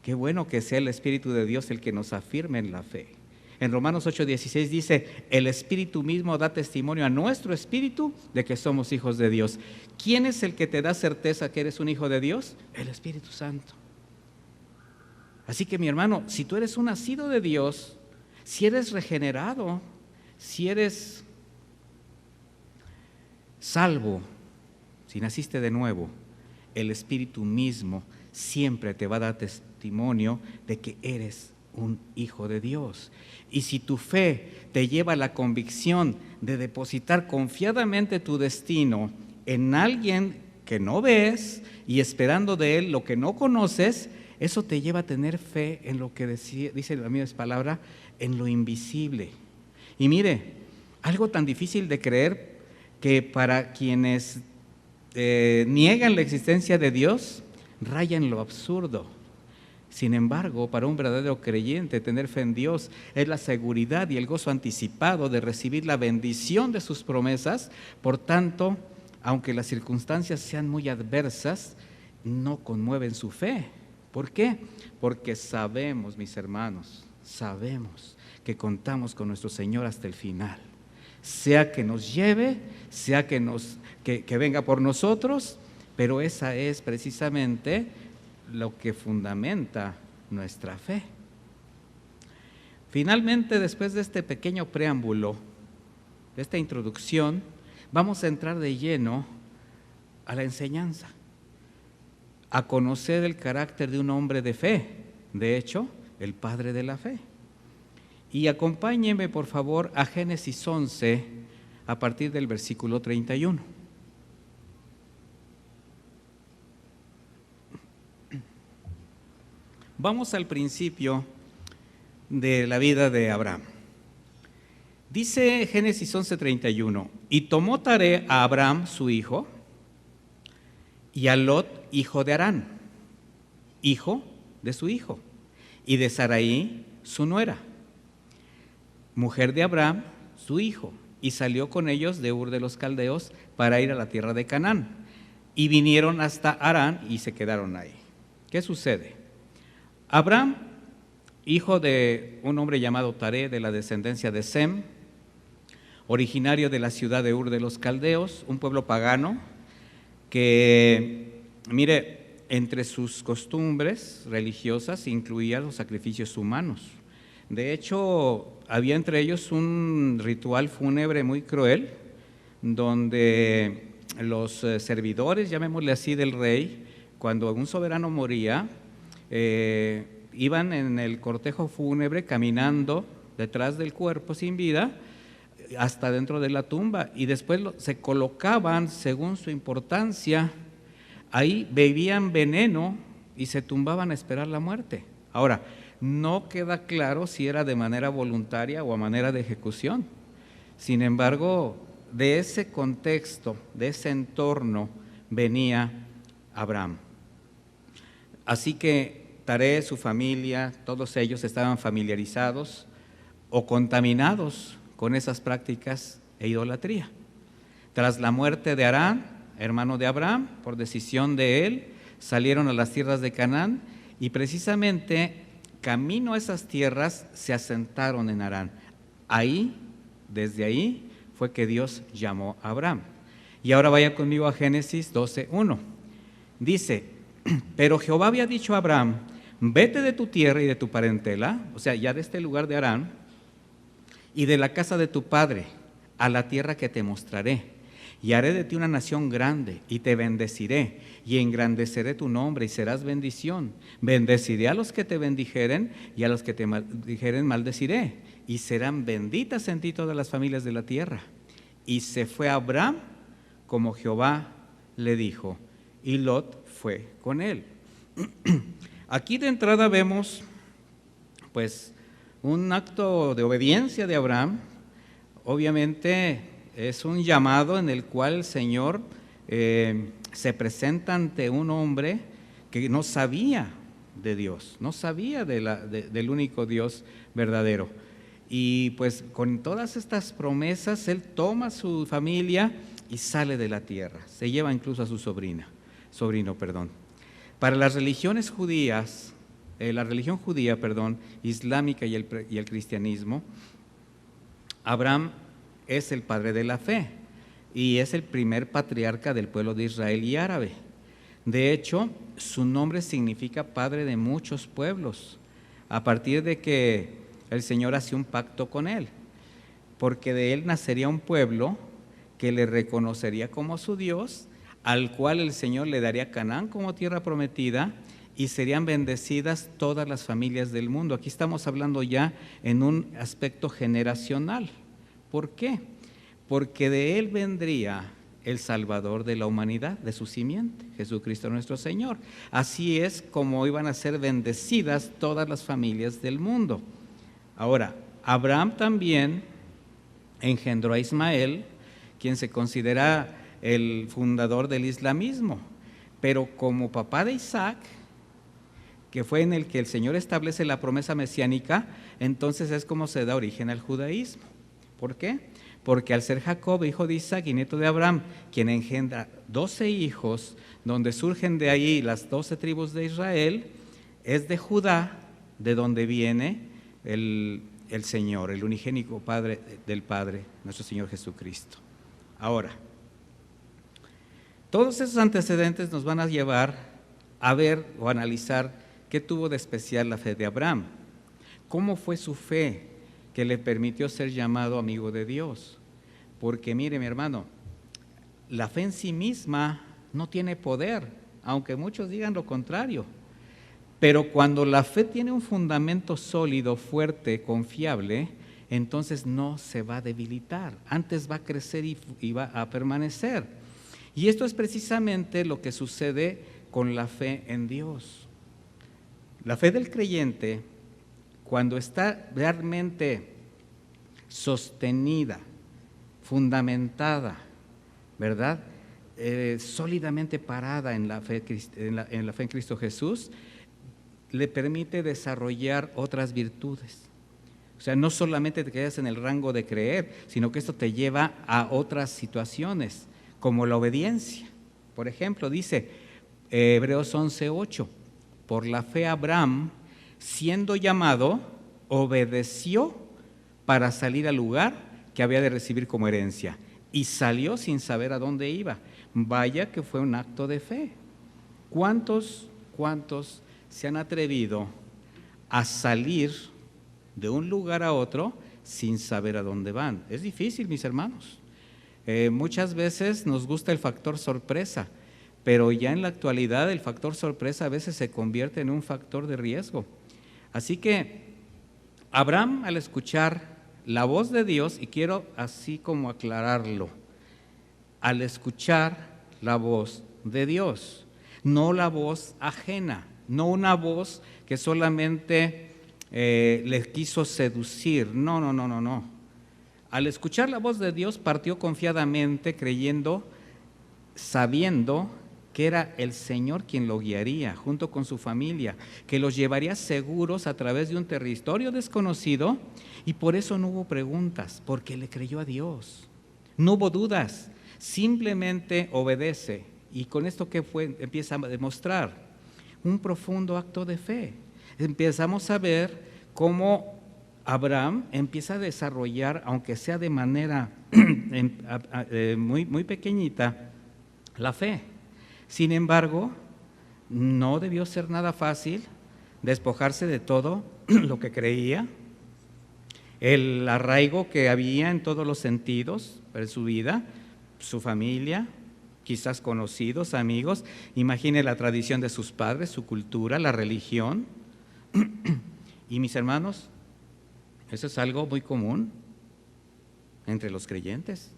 Qué bueno que sea el Espíritu de Dios el que nos afirme en la fe. En Romanos 8:16 dice, el Espíritu mismo da testimonio a nuestro espíritu de que somos hijos de Dios. ¿Quién es el que te da certeza que eres un hijo de Dios? El Espíritu Santo. Así que mi hermano, si tú eres un nacido de Dios, si eres regenerado, si eres salvo, si naciste de nuevo, el Espíritu mismo siempre te va a dar testimonio de que eres un hijo de Dios. Y si tu fe te lleva a la convicción de depositar confiadamente tu destino en alguien que no ves y esperando de él lo que no conoces, eso te lleva a tener fe en lo que dice la misma palabra, en lo invisible. Y mire, algo tan difícil de creer que para quienes niegan la existencia de Dios, raya en lo absurdo. Sin embargo, para un verdadero creyente, tener fe en Dios es la seguridad y el gozo anticipado de recibir la bendición de sus promesas. Por tanto, aunque las circunstancias sean muy adversas, no conmueven su fe. ¿Por qué? Porque sabemos, mis hermanos, sabemos que contamos con nuestro Señor hasta el final. Sea que nos lleve, sea que venga por nosotros, pero esa es precisamente lo que fundamenta nuestra fe. Finalmente, después de este pequeño preámbulo, de esta introducción, vamos a entrar de lleno a la enseñanza, a conocer el carácter de un hombre de fe, de hecho, el padre de la fe. Y acompáñenme, por favor, a Génesis 11, a partir del versículo 31. Vamos al principio de la vida de Abraham. Dice Génesis 11:31, y tomó Taré a Abraham su hijo, y a Lot, hijo de Harán, hijo de su hijo, y de Sarai, su nuera, mujer de Abraham, su hijo, y salió con ellos de Ur de los Caldeos para ir a la tierra de Canaán, y vinieron hasta Harán y se quedaron ahí. ¿Qué sucede? Abraham, hijo de un hombre llamado Taré, de la descendencia de Sem, originario de la ciudad de Ur de los Caldeos, un pueblo pagano que, mire, entre sus costumbres religiosas incluía los sacrificios humanos. De hecho, había entre ellos un ritual fúnebre muy cruel, donde los servidores, llamémosle así, del rey, cuando un soberano moría, iban en el cortejo fúnebre caminando detrás del cuerpo sin vida hasta dentro de la tumba, y después se colocaban según su importancia, ahí bebían veneno y se tumbaban a esperar la muerte. Ahora, no queda claro si era de manera voluntaria o a manera de ejecución. Sin embargo, de ese contexto, de ese entorno, venía Abraham. Así que Taré, su familia, todos ellos estaban familiarizados o contaminados con esas prácticas e idolatría. Tras la muerte de Harán, hermano de Abraham, por decisión de él, salieron a las tierras de Canaán y precisamente camino a esas tierras se asentaron en Harán. Desde ahí fue que Dios llamó a Abraham. Y ahora vaya conmigo a Génesis 12:1. Dice, pero Jehová había dicho a Abraham, vete de tu tierra y de tu parentela, o sea, ya de este lugar de Harán, y de la casa de tu padre, a la tierra que te mostraré, y haré de ti una nación grande, y te bendeciré, y engrandeceré tu nombre, y serás bendición. Bendeciré a los que te bendijeren, y a los que te maldijeren maldeciré, y serán benditas en ti todas las familias de la tierra. Y se fue Abraham como Jehová le dijo, y Lot fue con él. Aquí de entrada vemos, pues, un acto de obediencia de Abraham. Obviamente es un llamado en el cual el Señor se presenta ante un hombre que no sabía de Dios, no sabía del único Dios verdadero. Y pues con todas estas promesas, él toma a su familia y sale de la tierra. Se lleva incluso a su sobrino. Para las religiones judías, la religión judía, islámica y el cristianismo, Abraham es el padre de la fe y es el primer patriarca del pueblo de Israel y árabe. De hecho, su nombre significa padre de muchos pueblos, a partir de que el Señor hace un pacto con él, porque de él nacería un pueblo que le reconocería como su Dios, al cual el Señor le daría Canaán como tierra prometida, y serían bendecidas todas las familias del mundo. Aquí estamos hablando ya en un aspecto generacional. ¿Por qué? Porque de él vendría el Salvador de la humanidad, de su simiente, Jesucristo nuestro Señor. Así es como iban a ser bendecidas todas las familias del mundo. Ahora, Abraham también engendró a Ismael, quien se considera el fundador del islamismo, pero como papá de Isaac, que fue en el que el Señor establece la promesa mesiánica, entonces es como se da origen al judaísmo. ¿Por qué? Porque al ser Jacob, hijo de Isaac y nieto de Abraham, quien engendra 12 hijos, donde surgen de ahí las 12 tribus de Israel, es de Judá, de donde viene el Señor, el unigénico Padre del Padre, nuestro Señor Jesucristo. Ahora, todos esos antecedentes nos van a llevar a ver o analizar qué tuvo de especial la fe de Abraham. ¿Cómo fue su fe que le permitió ser llamado amigo de Dios? Porque mire, mi hermano, la fe en sí misma no tiene poder, aunque muchos digan lo contrario. Pero cuando la fe tiene un fundamento sólido, fuerte, confiable, entonces no se va a debilitar, antes va a crecer y va a permanecer. Y esto es precisamente lo que sucede con la fe en Dios. La fe del creyente, cuando está realmente sostenida, fundamentada, ¿verdad? Sólidamente parada en la fe en Cristo Jesús, le permite desarrollar otras virtudes. O sea, no solamente te quedas en el rango de creer, sino que esto te lleva a otras situaciones, como la obediencia. Por ejemplo, dice Hebreos 11:8, por la fe Abraham, siendo llamado, obedeció para salir al lugar que había de recibir como herencia, y salió sin saber a dónde iba. Vaya que fue un acto de fe. ¿Cuántos se han atrevido a salir de un lugar a otro sin saber a dónde van? Es difícil, mis hermanos. Muchas veces nos gusta el factor sorpresa, pero ya en la actualidad el factor sorpresa a veces se convierte en un factor de riesgo. Así que Abraham, al escuchar la voz de Dios, y quiero así como aclararlo, al escuchar la voz de Dios, no la voz ajena, no una voz que solamente le quiso seducir, no. Al escuchar la voz de Dios partió confiadamente, creyendo, sabiendo que era el Señor quien lo guiaría junto con su familia, que los llevaría seguros a través de un territorio desconocido, y por eso no hubo preguntas, porque le creyó a Dios. No hubo dudas, simplemente obedece. Y con esto que empieza a demostrar un profundo acto de fe. Empezamos a ver cómo Abraham empieza a desarrollar, aunque sea de manera muy pequeñita, la fe. Sin embargo, no debió ser nada fácil despojarse de todo lo que creía, el arraigo que había en todos los sentidos de su vida, su familia, quizás conocidos, amigos. Imagine la tradición de sus padres, su cultura, la religión. Y mis hermanos, eso es algo muy común entre los creyentes.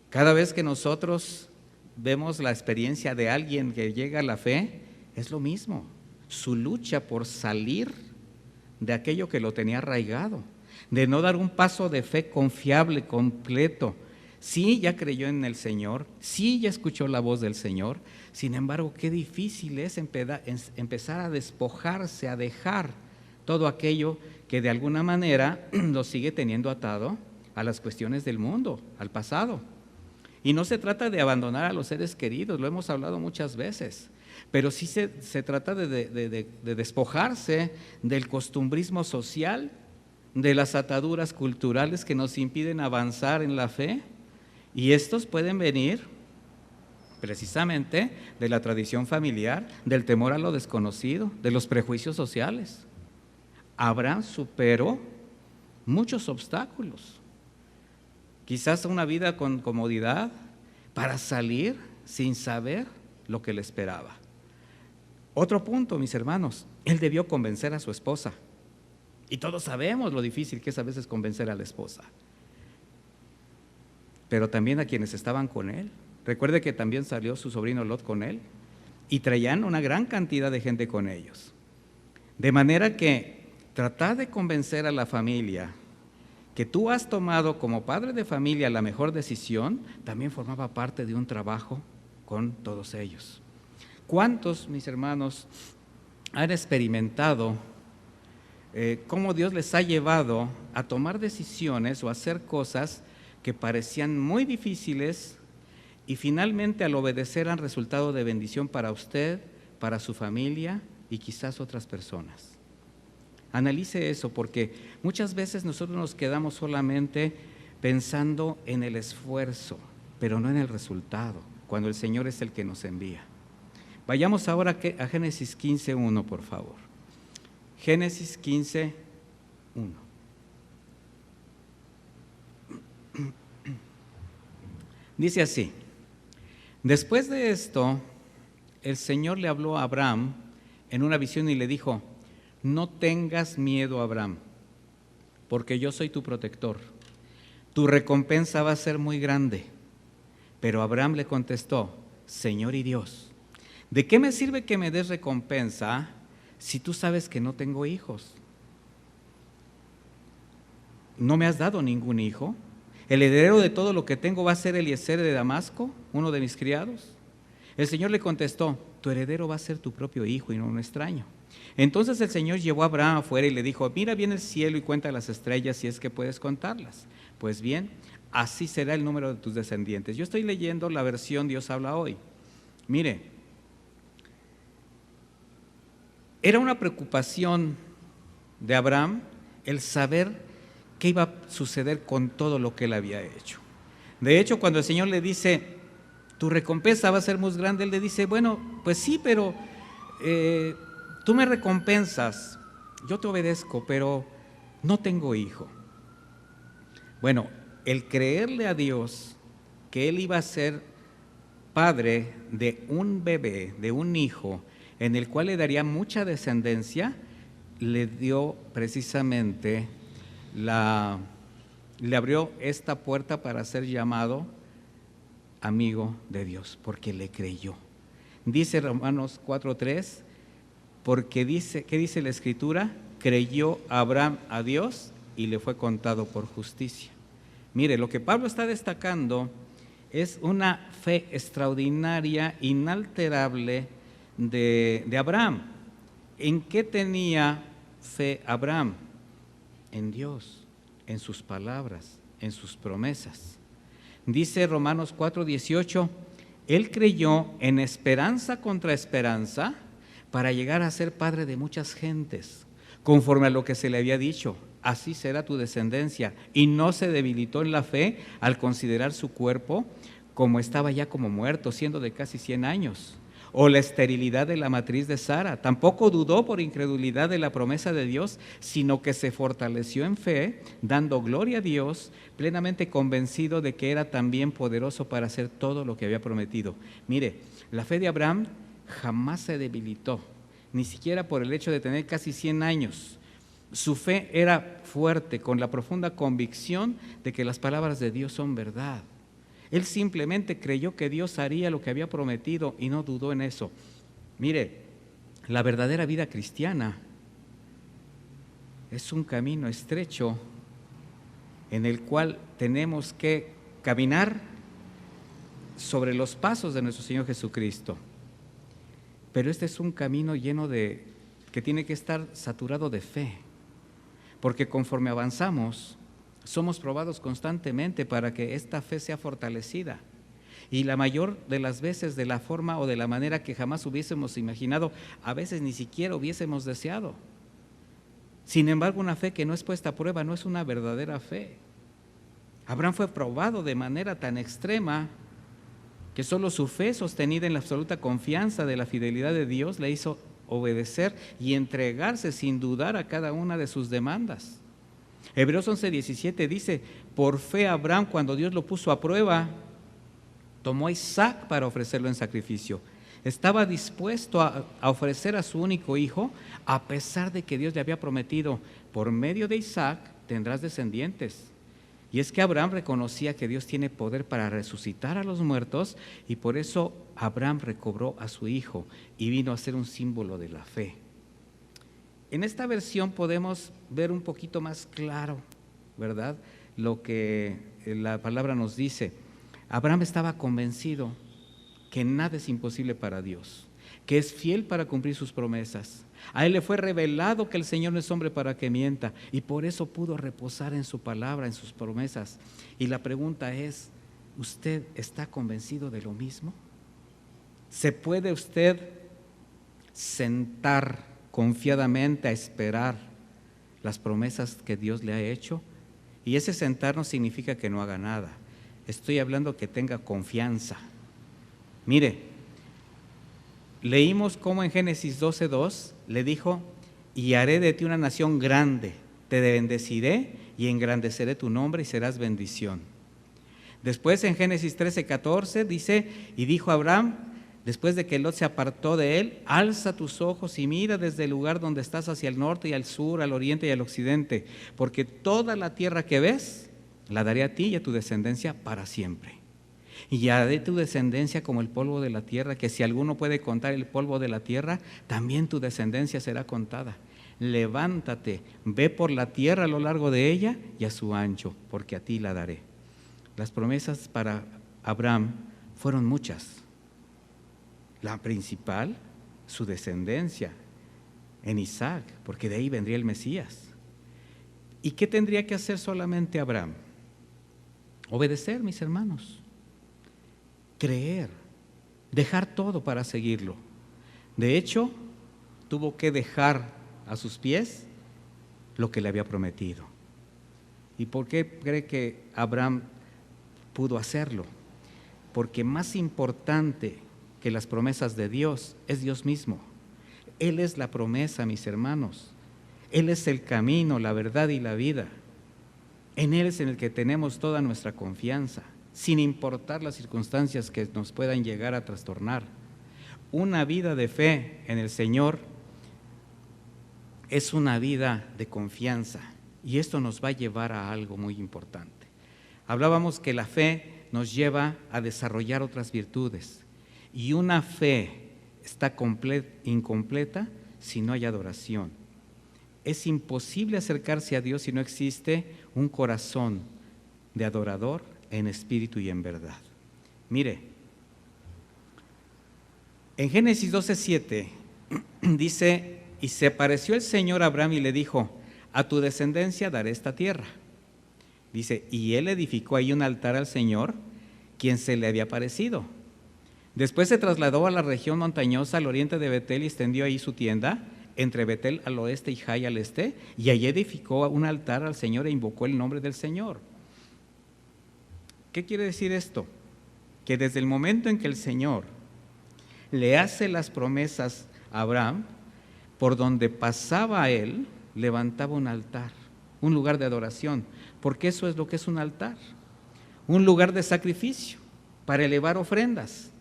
Cada vez que nosotros vemos la experiencia de alguien que llega a la fe, es lo mismo. Su lucha por salir de aquello que lo tenía arraigado, de no dar un paso de fe confiable, completo. Sí, ya creyó en el Señor, sí, ya escuchó la voz del Señor. Sin embargo, qué difícil es empezar a despojarse, a dejar todo aquello que de alguna manera lo sigue teniendo atado a las cuestiones del mundo, al pasado. Y no se trata de abandonar a los seres queridos, lo hemos hablado muchas veces, pero sí se trata de despojarse del costumbrismo social, de las ataduras culturales que nos impiden avanzar en la fe. Y estos pueden venir precisamente de la tradición familiar, del temor a lo desconocido, de los prejuicios sociales. Abraham superó muchos obstáculos, quizás una vida con comodidad, para salir sin saber lo que le esperaba. Otro punto, mis hermanos, él debió convencer a su esposa. Y todos sabemos lo difícil que es a veces convencer a la esposa, pero también a quienes estaban con él. Recuerde que también salió su sobrino Lot con él y traían una gran cantidad de gente con ellos. De manera que tratar de convencer a la familia que tú has tomado como padre de familia la mejor decisión, también formaba parte de un trabajo con todos ellos. ¿Cuántos, mis hermanos, han experimentado cómo Dios les ha llevado a tomar decisiones o a hacer cosas que parecían muy difíciles y finalmente al obedecer han resultado de bendición para usted, para su familia y quizás otras personas? Analice eso, porque muchas veces nosotros nos quedamos solamente pensando en el esfuerzo, pero no en el resultado, cuando el Señor es el que nos envía. Vayamos ahora a Génesis 15:1, por favor. Génesis 15:1. Dice así: después de esto, el Señor le habló a Abraham en una visión y le dijo: no tengas miedo, Abraham, porque yo soy tu protector. Tu recompensa va a ser muy grande. Pero Abraham le contestó: Señor y Dios, ¿de qué me sirve que me des recompensa si tú sabes que no tengo hijos? ¿No me has dado ningún hijo? ¿El heredero de todo lo que tengo va a ser Eliezer de Damasco, uno de mis criados? El Señor le contestó: tu heredero va a ser tu propio hijo y no un extraño. Entonces el Señor llevó a Abraham afuera y le dijo: mira bien el cielo y cuenta las estrellas si es que puedes contarlas. Pues bien, así será el número de tus descendientes. Yo estoy leyendo la versión Dios habla hoy. Mire, era una preocupación de Abraham el saber qué iba a suceder con todo lo que él había hecho. De hecho, cuando el Señor le dice: tu recompensa va a ser muy grande, él le dice: bueno, pues sí, pero tú me recompensas, yo te obedezco, pero no tengo hijo. Bueno, el creerle a Dios que él iba a ser padre de un bebé, de un hijo, en el cual le daría mucha descendencia, le dio precisamente le abrió esta puerta para ser llamado amigo de Dios, porque le creyó. Dice Romanos 4:3, porque dice, ¿qué dice la Escritura? Creyó Abraham a Dios y le fue contado por justicia. Mire, lo que Pablo está destacando es una fe extraordinaria, inalterable de Abraham. ¿En qué tenía fe Abraham? En Dios, en sus palabras, en sus promesas. Dice Romanos 4:18, él creyó en esperanza contra esperanza para llegar a ser padre de muchas gentes, conforme a lo que se le había dicho: así será tu descendencia. Y no se debilitó en la fe al considerar su cuerpo como estaba ya como muerto, siendo de casi 100 años. O la esterilidad de la matriz de Sara. Tampoco dudó por incredulidad de la promesa de Dios, sino que se fortaleció en fe, dando gloria a Dios, plenamente convencido de que era también poderoso para hacer todo lo que había prometido. Mire, la fe de Abraham jamás se debilitó, ni siquiera por el hecho de tener casi 100 años. Su fe era fuerte, con la profunda convicción de que las palabras de Dios son verdad. Él simplemente creyó que Dios haría lo que había prometido y no dudó en eso. Mire, la verdadera vida cristiana es un camino estrecho en el cual tenemos que caminar sobre los pasos de nuestro Señor Jesucristo. Pero este es un camino lleno que tiene que estar saturado de fe, porque conforme avanzamos, somos probados constantemente para que esta fe sea fortalecida. Y la mayor de las veces de la forma o de la manera que jamás hubiésemos imaginado, a veces ni siquiera hubiésemos deseado. Sin embargo, una fe que no es puesta a prueba no es una verdadera fe. Abraham fue probado de manera tan extrema que solo su fe, sostenida en la absoluta confianza de la fidelidad de Dios, le hizo obedecer y entregarse sin dudar a cada una de sus demandas. Hebreos 11:17 dice: por fe Abraham, cuando Dios lo puso a prueba, tomó a Isaac para ofrecerlo en sacrificio. Estaba dispuesto a ofrecer a su único hijo, a pesar de que Dios le había prometido: por medio de Isaac tendrás descendientes. Y es que Abraham reconocía que Dios tiene poder para resucitar a los muertos, y por eso Abraham recobró a su hijo y vino a ser un símbolo de la fe. En esta versión podemos ver un poquito más claro, ¿verdad?, lo que la palabra nos dice. Abraham estaba convencido que nada es imposible para Dios, que es fiel para cumplir sus promesas. A él le fue revelado que el Señor no es hombre para que mienta, y por eso pudo reposar en su palabra, en sus promesas. Y la pregunta es: ¿usted está convencido de lo mismo? ¿Se puede usted sentar confiadamente a esperar las promesas que Dios le ha hecho. Y ese sentar no significa que no haga nada. Estoy hablando que tenga confianza. Mire, leímos cómo en Génesis 12:2 le dijo: y haré de ti una nación grande, te bendeciré y engrandeceré tu nombre y serás bendición. Después en Génesis 13:14 dice: y dijo Abraham, después de que Lot se apartó de él: alza tus ojos y mira desde el lugar donde estás hacia el norte y al sur, al oriente y al occidente, porque toda la tierra que ves la daré a ti y a tu descendencia para siempre. Y haré tu descendencia como el polvo de la tierra, que si alguno puede contar el polvo de la tierra, también tu descendencia será contada. Levántate, ve por la tierra a lo largo de ella y a su ancho, porque a ti la daré. Las promesas para Abraham fueron muchas. La principal, su descendencia en Isaac, porque de ahí vendría el Mesías. ¿Y qué tendría que hacer solamente Abraham? Obedecer, mis hermanos. Creer, dejar todo para seguirlo. De hecho, tuvo que dejar a sus pies lo que le había prometido. ¿Y por qué cree que Abraham pudo hacerlo? Porque más importante que las promesas de Dios es Dios mismo. Él es la promesa, mis hermanos. Él es el camino, la verdad y la vida. En Él es en el que tenemos toda nuestra confianza, sin importar las circunstancias que nos puedan llegar a trastornar. Una vida de fe en el Señor es una vida de confianza, y esto nos va a llevar a algo muy importante. Hablábamos que la fe nos lleva a desarrollar otras virtudes, y una fe está incompleta si no hay adoración. Es imposible acercarse a Dios si no existe un corazón de adorador en espíritu y en verdad. Mire, en Génesis 12:7 dice: y se apareció el Señor a Abraham y le dijo: a tu descendencia daré esta tierra. Dice: y él edificó ahí un altar al Señor, quien se le había aparecido. Después se trasladó a la región montañosa al oriente de Betel y extendió ahí su tienda, entre Betel al oeste y Jai al este, y allí edificó un altar al Señor e invocó el nombre del Señor. ¿Qué quiere decir esto? Que desde el momento en que el Señor le hace las promesas a Abraham, por donde pasaba a él, levantaba un altar, un lugar de adoración, porque eso es lo que es un altar, un lugar de sacrificio para elevar ofrendas.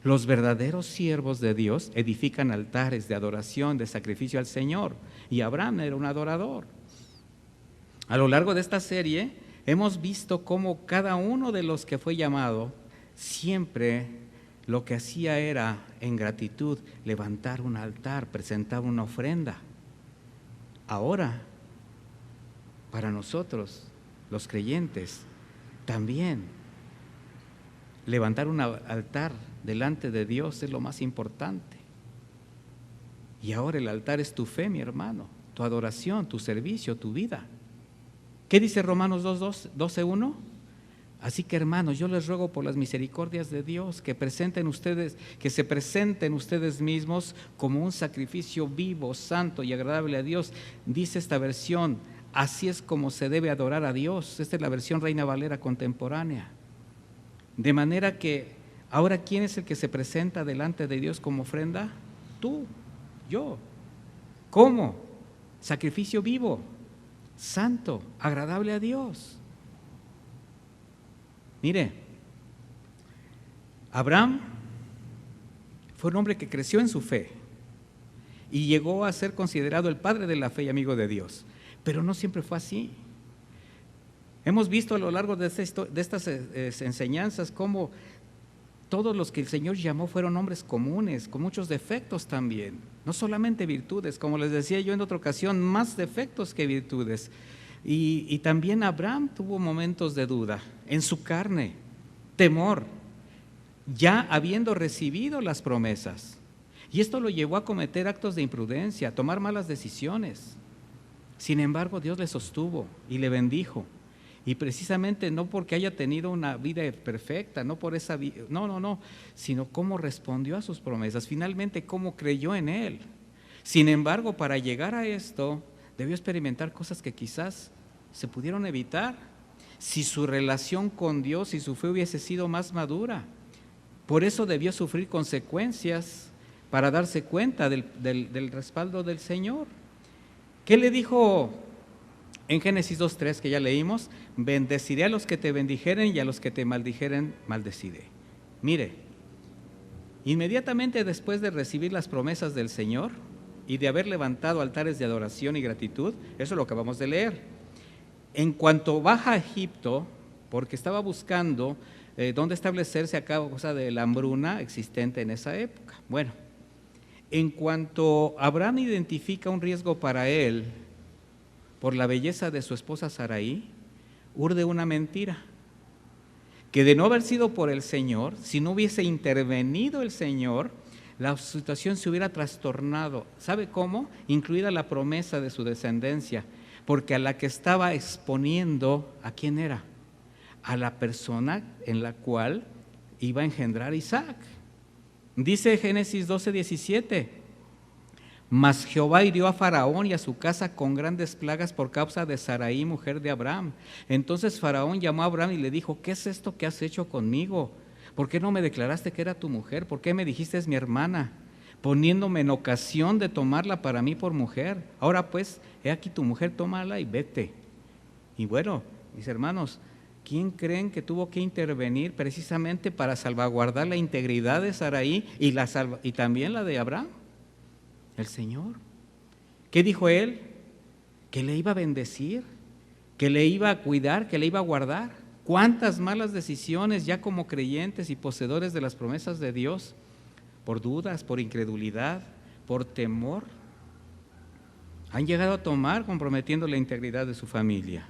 Los verdaderos siervos de Dios edifican altares de adoración, de sacrificio al Señor, y Abraham era un adorador. A lo largo de esta serie hemos visto cómo cada uno de los que fue llamado siempre lo que hacía era, en gratitud, levantar un altar, presentar una ofrenda. Ahora, para nosotros, los creyentes, también levantar un altar delante de Dios es lo más importante. Y ahora el altar es tu fe, mi hermano, tu adoración, tu servicio, tu vida. ¿Qué dice Romanos 12:1? Así que, hermanos, yo les ruego por las misericordias de Dios que se presenten ustedes mismos como un sacrificio vivo, santo y agradable a Dios. Dice esta versión: así es como se debe adorar a Dios. Esta es la versión Reina Valera contemporánea. De manera que ahora, ¿quién es el que se presenta delante de Dios como ofrenda? Tú, yo. ¿Cómo? Sacrificio vivo, santo, agradable a Dios. Mire, Abraham fue un hombre que creció en su fe y llegó a ser considerado el padre de la fe y amigo de Dios, pero no siempre fue así. Hemos visto a lo largo de estas enseñanzas cómo todos los que el Señor llamó fueron hombres comunes, con muchos defectos también, no solamente virtudes, como les decía yo en otra ocasión, más defectos que virtudes. Y también Abraham tuvo momentos de duda en su carne, temor, ya habiendo recibido las promesas. Y esto lo llevó a cometer actos de imprudencia, a tomar malas decisiones. Sin embargo, Dios le sostuvo y le bendijo. Y precisamente no porque haya tenido una vida perfecta, no por esa vida, no, sino cómo respondió a sus promesas, finalmente cómo creyó en Él. Sin embargo, para llegar a esto, debió experimentar cosas que quizás se pudieron evitar si su relación con Dios y su fe hubiese sido más madura. Por eso debió sufrir consecuencias para darse cuenta del respaldo del Señor. ¿Qué le dijo en Génesis 2:3 que ya leímos? Bendeciré a los que te bendijeren y a los que te maldijeren, maldeciré. Mire, inmediatamente después de recibir las promesas del Señor y de haber levantado altares de adoración y gratitud, eso es lo que acabamos de leer. En cuanto baja a Egipto, porque estaba buscando dónde establecerse a causa de la hambruna existente en esa época. Bueno, en cuanto Abraham identifica un riesgo para él por la belleza de su esposa Sarai, urde una mentira, que de no haber sido por el Señor, si no hubiese intervenido el Señor, la situación se hubiera trastornado. ¿Sabe cómo? Incluida la promesa de su descendencia, porque a la que estaba exponiendo, ¿a quién era? A la persona en la cual iba a engendrar Isaac. Dice Génesis 12:17, mas Jehová hirió a Faraón y a su casa con grandes plagas por causa de Sarai, mujer de Abraham. Entonces Faraón llamó a Abraham y le dijo, ¿qué es esto que has hecho conmigo? ¿Por qué no me declaraste que era tu mujer? ¿Por qué me dijiste es mi hermana? Poniéndome en ocasión de tomarla para mí por mujer. Ahora pues, he aquí tu mujer, tómala y vete. Y bueno, mis hermanos, ¿quién creen que tuvo que intervenir precisamente para salvaguardar la integridad de Sarai y también la de Abraham? El Señor. ¿Qué dijo él? Que le iba a bendecir, que le iba a cuidar, que le iba a guardar. ¿Cuántas malas decisiones ya como creyentes y poseedores de las promesas de Dios, por dudas, por incredulidad, por temor, han llegado a tomar comprometiendo la integridad de su familia?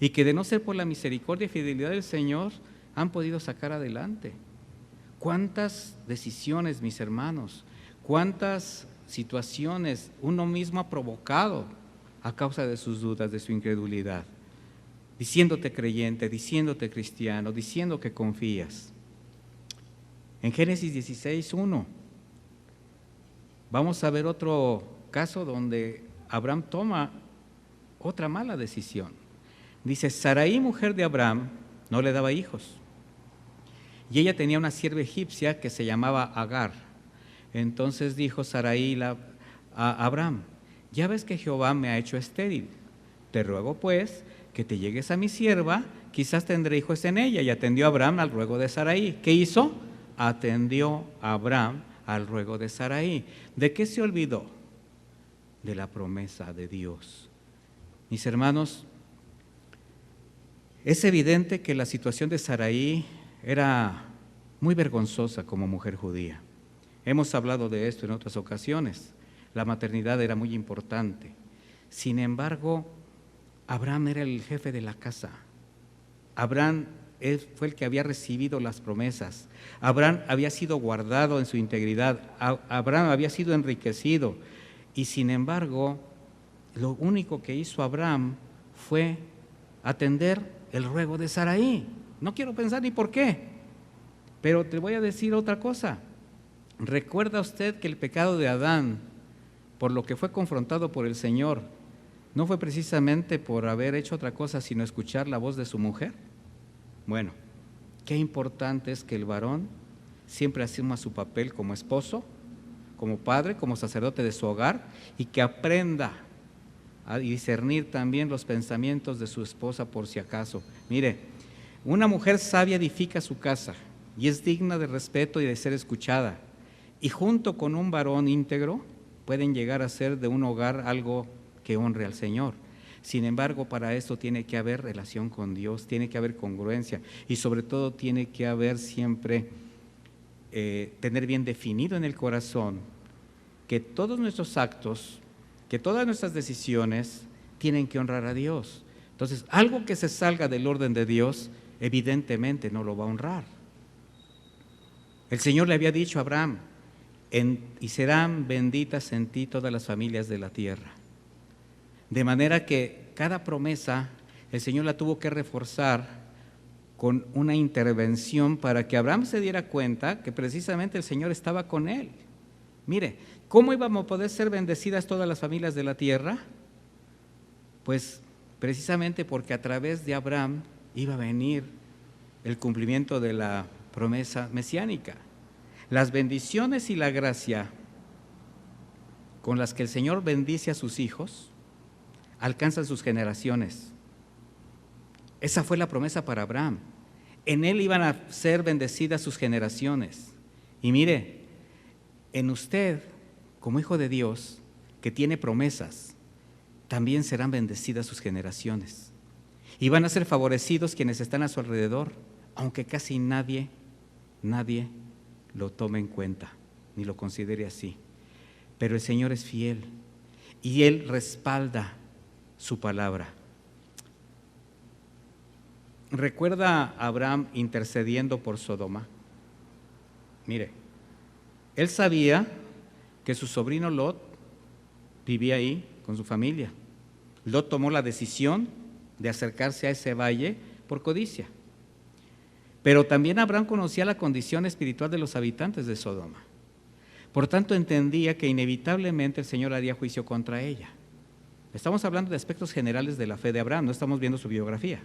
Y que de no ser por la misericordia y fidelidad del Señor, han podido sacar adelante. ¿Cuántas decisiones, mis hermanos? ¿Cuántas situaciones uno mismo ha provocado a causa de sus dudas, de su incredulidad? Diciéndote creyente, diciéndote cristiano, diciendo que confías. En Génesis 16:1 vamos a ver otro caso donde Abraham toma otra mala decisión. Dice, Sarai, mujer de Abraham, no le daba hijos. Y ella tenía una sierva egipcia que se llamaba Agar. Entonces dijo Sarai a Abraham, ya ves que Jehová me ha hecho estéril. Te ruego pues que te llegues a mi sierva, quizás tendré hijos en ella. Y atendió Abraham al ruego de Sarai. ¿Qué hizo? Atendió Abraham al ruego de Sarai. ¿De qué se olvidó? De la promesa de Dios. Mis hermanos, es evidente que la situación de Sarai era muy vergonzosa como mujer judía. Hemos hablado de esto en otras ocasiones. La maternidad era muy importante. Sin embargo, Abraham era el jefe de la casa. Abraham fue el que había recibido las promesas. Abraham había sido guardado en su integridad. Abraham había sido enriquecido. Y sin embargo, lo único que hizo Abraham fue atender el ruego de Sarai. No quiero pensar ni por qué, pero te voy a decir otra cosa. ¿Recuerda usted que el pecado de Adán, por lo que fue confrontado por el Señor, no fue precisamente por haber hecho otra cosa, sino escuchar la voz de su mujer? Bueno, qué importante es que el varón siempre asuma su papel como esposo, como padre, como sacerdote de su hogar, y que aprenda a discernir también los pensamientos de su esposa por si acaso. Mire, una mujer sabia edifica su casa y es digna de respeto y de ser escuchada. Y junto con un varón íntegro pueden llegar a ser de un hogar algo que honre al Señor. Sin embargo, para esto tiene que haber relación con Dios, tiene que haber congruencia y sobre todo tiene que haber siempre, tener bien definido en el corazón que todos nuestros actos, que todas nuestras decisiones tienen que honrar a Dios. Entonces, algo que se salga del orden de Dios, evidentemente no lo va a honrar. El Señor le había dicho a Abraham, y serán benditas en ti todas las familias de la tierra. De manera que cada promesa el Señor la tuvo que reforzar con una intervención para que Abraham se diera cuenta que precisamente el Señor estaba con él. Mire, ¿cómo íbamos a poder ser bendecidas todas las familias de la tierra? Pues precisamente porque a través de Abraham iba a venir el cumplimiento de la promesa mesiánica. Las bendiciones y la gracia con las que el Señor bendice a sus hijos alcanzan sus generaciones. Esa fue la promesa para Abraham. En él iban a ser bendecidas sus generaciones. Y mire, en usted, como hijo de Dios, que tiene promesas, también serán bendecidas sus generaciones. Y van a ser favorecidos quienes están a su alrededor, aunque casi nadie lo tome en cuenta, ni lo considere así. Pero el Señor es fiel y Él respalda su palabra. ¿Recuerda a Abraham intercediendo por Sodoma? Mire, él sabía que su sobrino Lot vivía ahí con su familia. Lot tomó la decisión de acercarse a ese valle por codicia. Pero también Abraham conocía la condición espiritual de los habitantes de Sodoma. Por tanto, entendía que inevitablemente el Señor haría juicio contra ella. Estamos hablando de aspectos generales de la fe de Abraham, no estamos viendo su biografía.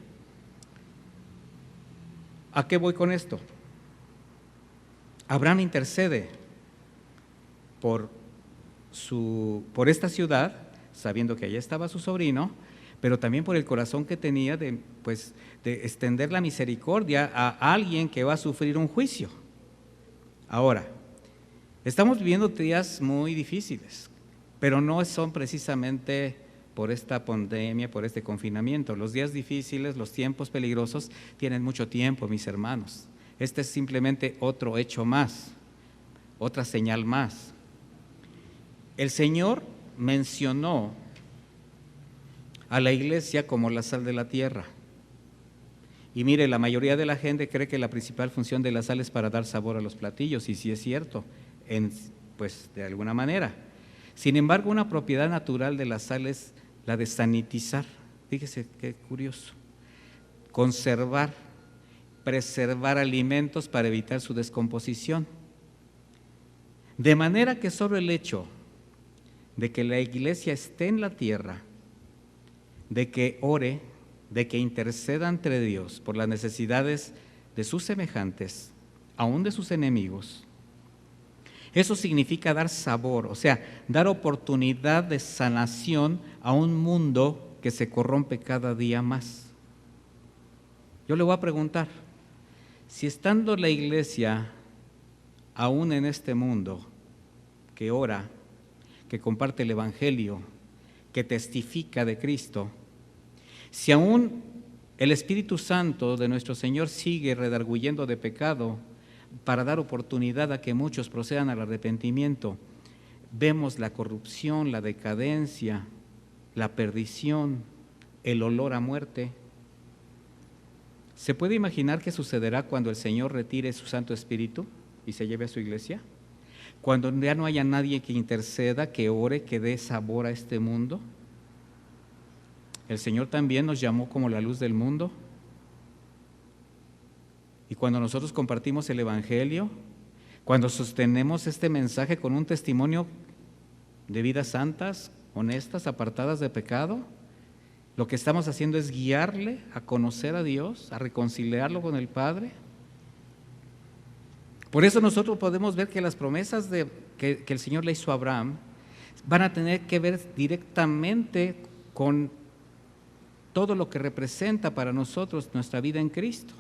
¿A qué voy con esto? Abraham intercede por esta ciudad, sabiendo que allá estaba su sobrino, pero también por el corazón que tenía de extender la misericordia a alguien que va a sufrir un juicio. Ahora, estamos viviendo días muy difíciles, pero no son precisamente por esta pandemia, por este confinamiento. Los días difíciles, los tiempos peligrosos tienen mucho tiempo, mis hermanos. Este es simplemente otro hecho más, otra señal más. El Señor mencionó a la iglesia como la sal de la tierra. Y mire, la mayoría de la gente cree que la principal función de la sal es para dar sabor a los platillos, y sí es cierto, pues de alguna manera. Sin embargo, una propiedad natural de la sal es la de sanitizar. Fíjese qué curioso. Conservar, preservar alimentos para evitar su descomposición. De manera que solo el hecho de que la iglesia esté en la tierra, de que ore, de que interceda ante Dios por las necesidades de sus semejantes, aún de sus enemigos, eso significa dar sabor, o sea, dar oportunidad de sanación a un mundo que se corrompe cada día más. Yo le voy a preguntar, si estando la iglesia aún en este mundo, que ora, que comparte el Evangelio, que testifica de Cristo, si aún el Espíritu Santo de nuestro Señor sigue redarguyendo de pecado para dar oportunidad a que muchos procedan al arrepentimiento, vemos la corrupción, la decadencia, la perdición, el olor a muerte. ¿Se puede imaginar qué sucederá cuando el Señor retire su Santo Espíritu y se lleve a su iglesia? Cuando ya no haya nadie que interceda, que ore, que dé sabor a este mundo. El Señor también nos llamó como la luz del mundo. Y cuando nosotros compartimos el Evangelio, cuando sostenemos este mensaje con un testimonio de vidas santas, honestas, apartadas de pecado, lo que estamos haciendo es guiarle a conocer a Dios, a reconciliarlo con el Padre. Por eso nosotros podemos ver que las promesas que el Señor le hizo a Abraham van a tener que ver directamente con todo lo que representa para nosotros nuestra vida en Cristo.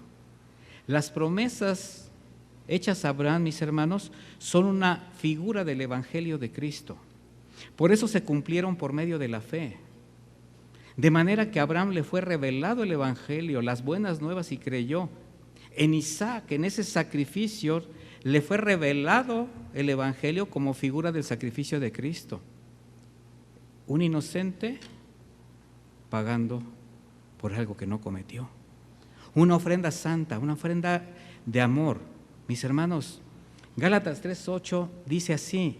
Las promesas hechas a Abraham, mis hermanos, son una figura del Evangelio de Cristo. Por eso se cumplieron por medio de la fe. De manera que a Abraham le fue revelado el Evangelio, las buenas nuevas, y creyó. En Isaac, en ese sacrificio, le fue revelado el Evangelio como figura del sacrificio de Cristo. Un inocente pagando por algo que no cometió. Una ofrenda santa, una ofrenda de amor. Mis hermanos, Gálatas 3:8 dice así: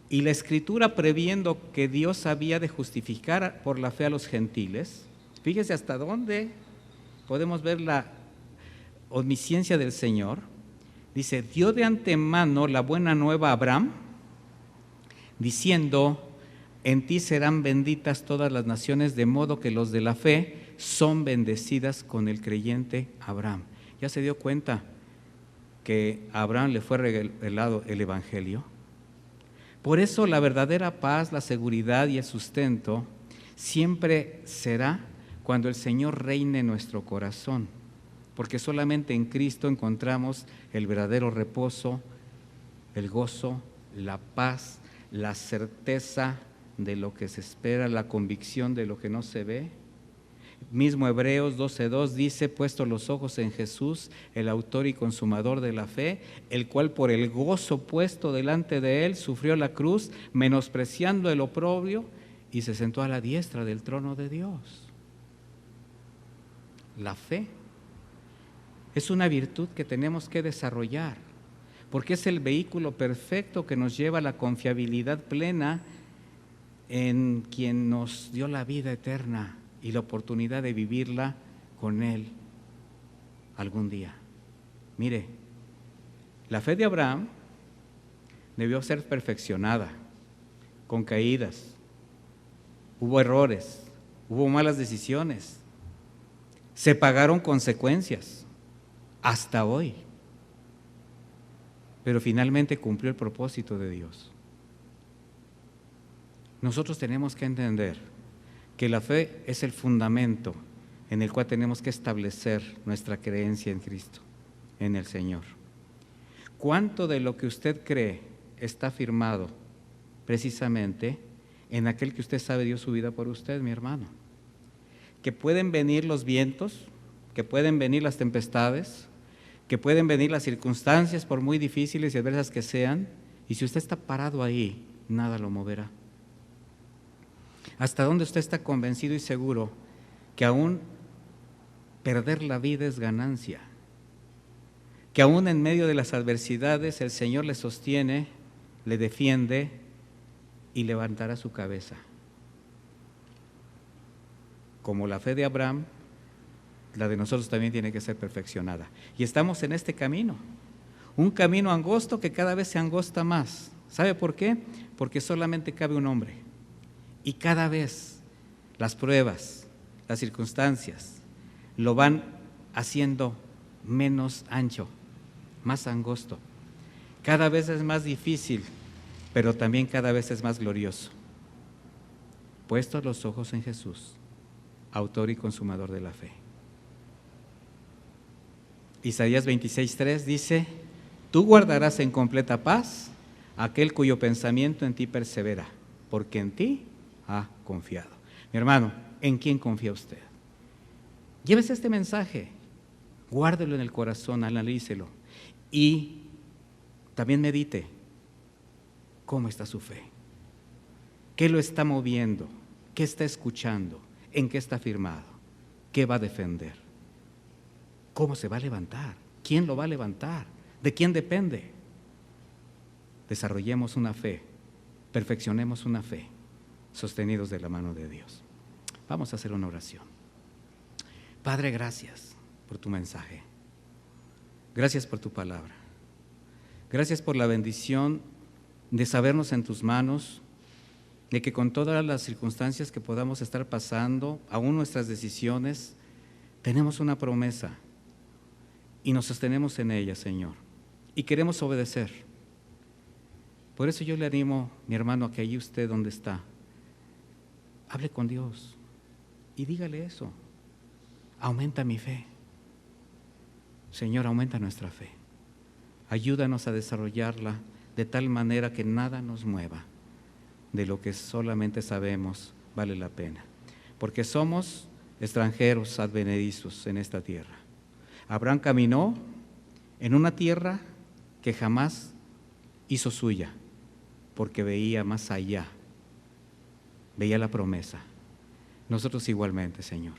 y la Escritura, previendo que Dios había de justificar por la fe a los gentiles, fíjese hasta dónde podemos ver la omnisciencia del Señor, dice, dio de antemano la buena nueva a Abraham, diciendo, En ti serán benditas todas las naciones, de modo que los de la fe son bendecidas con el creyente Abraham. ¿Ya se dio cuenta que a Abraham le fue revelado el Evangelio? Por eso la verdadera paz, la seguridad y el sustento siempre será cuando el Señor reine en nuestro corazón, porque solamente en Cristo encontramos el verdadero reposo, el gozo, la paz, la certeza de lo que se espera, la convicción de lo que no se ve. Mismo Hebreos 12:2 dice: puesto los ojos en Jesús, el autor y consumador de la fe, el cual por el gozo puesto delante de él sufrió la cruz, menospreciando el oprobio, y se sentó a la diestra del trono de Dios. La fe es una virtud que tenemos que desarrollar, porque es el vehículo perfecto que nos lleva a la confiabilidad plena en quien nos dio la vida eterna y la oportunidad de vivirla con Él algún día. Mire, la fe de Abraham debió ser perfeccionada, con caídas, hubo errores, hubo malas decisiones, se pagaron consecuencias hasta hoy, pero finalmente cumplió el propósito de Dios. Nosotros tenemos que entender que la fe es el fundamento en el cual tenemos que establecer nuestra creencia en Cristo, en el Señor. ¿Cuánto de lo que usted cree está firmado precisamente en aquel que usted sabe dio su vida por usted, mi hermano? Que pueden venir los vientos, que pueden venir las tempestades, que pueden venir las circunstancias por muy difíciles y adversas que sean, y si usted está parado ahí, nada lo moverá. ¿Hasta dónde usted está convencido y seguro que aún perder la vida es ganancia? Que aún en medio de las adversidades el Señor le sostiene, le defiende y levantará su cabeza. Como la fe de Abraham, la de nosotros también tiene que ser perfeccionada. Y estamos en este camino, un camino angosto que cada vez se angosta más. ¿Sabe por qué? Porque solamente cabe un hombre. Y cada vez las pruebas, las circunstancias, lo van haciendo menos ancho, más angosto. Cada vez es más difícil, pero también cada vez es más glorioso. Puestos los ojos en Jesús, autor y consumador de la fe. Isaías 26:3 dice: tú guardarás en completa paz aquel cuyo pensamiento en ti persevera, porque en ti ha confiado. Mi hermano, ¿en quién confía usted? Llévese este mensaje, guárdelo en el corazón, analícelo y también medite cómo está su fe, qué lo está moviendo, qué está escuchando, en qué está firmado, qué va a defender, cómo se va a levantar, quién lo va a levantar, de quién depende. Desarrollemos una fe, perfeccionemos una fe, sostenidos de la mano de Dios. Vamos a hacer una oración. Padre, gracias por tu mensaje. Gracias por tu palabra. Gracias por la bendición de sabernos en tus manos, de que con todas las circunstancias que podamos estar pasando, aún nuestras decisiones, tenemos una promesa y nos sostenemos en ella, Señor, y queremos obedecer. Por eso yo le animo, mi hermano, a que allí usted donde está, hable con Dios y dígale eso. Aumenta mi fe. Señor, aumenta nuestra fe. Ayúdanos a desarrollarla de tal manera que nada nos mueva de lo que solamente sabemos vale la pena. Porque somos extranjeros advenedizos en esta tierra. Abraham caminó en una tierra que jamás hizo suya, porque veía más allá, veía la promesa. Nosotros igualmente, Señor,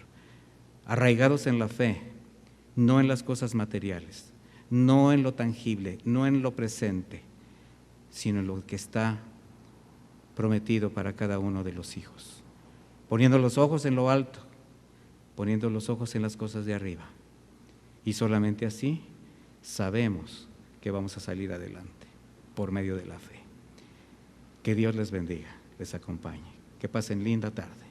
arraigados en la fe, no en las cosas materiales, no en lo tangible, no en lo presente, sino en lo que está prometido para cada uno de los hijos. Poniendo los ojos en lo alto, poniendo los ojos en las cosas de arriba. Y solamente así sabemos que vamos a salir adelante por medio de la fe. Que Dios les bendiga. les acompañe. Que pasen linda tarde.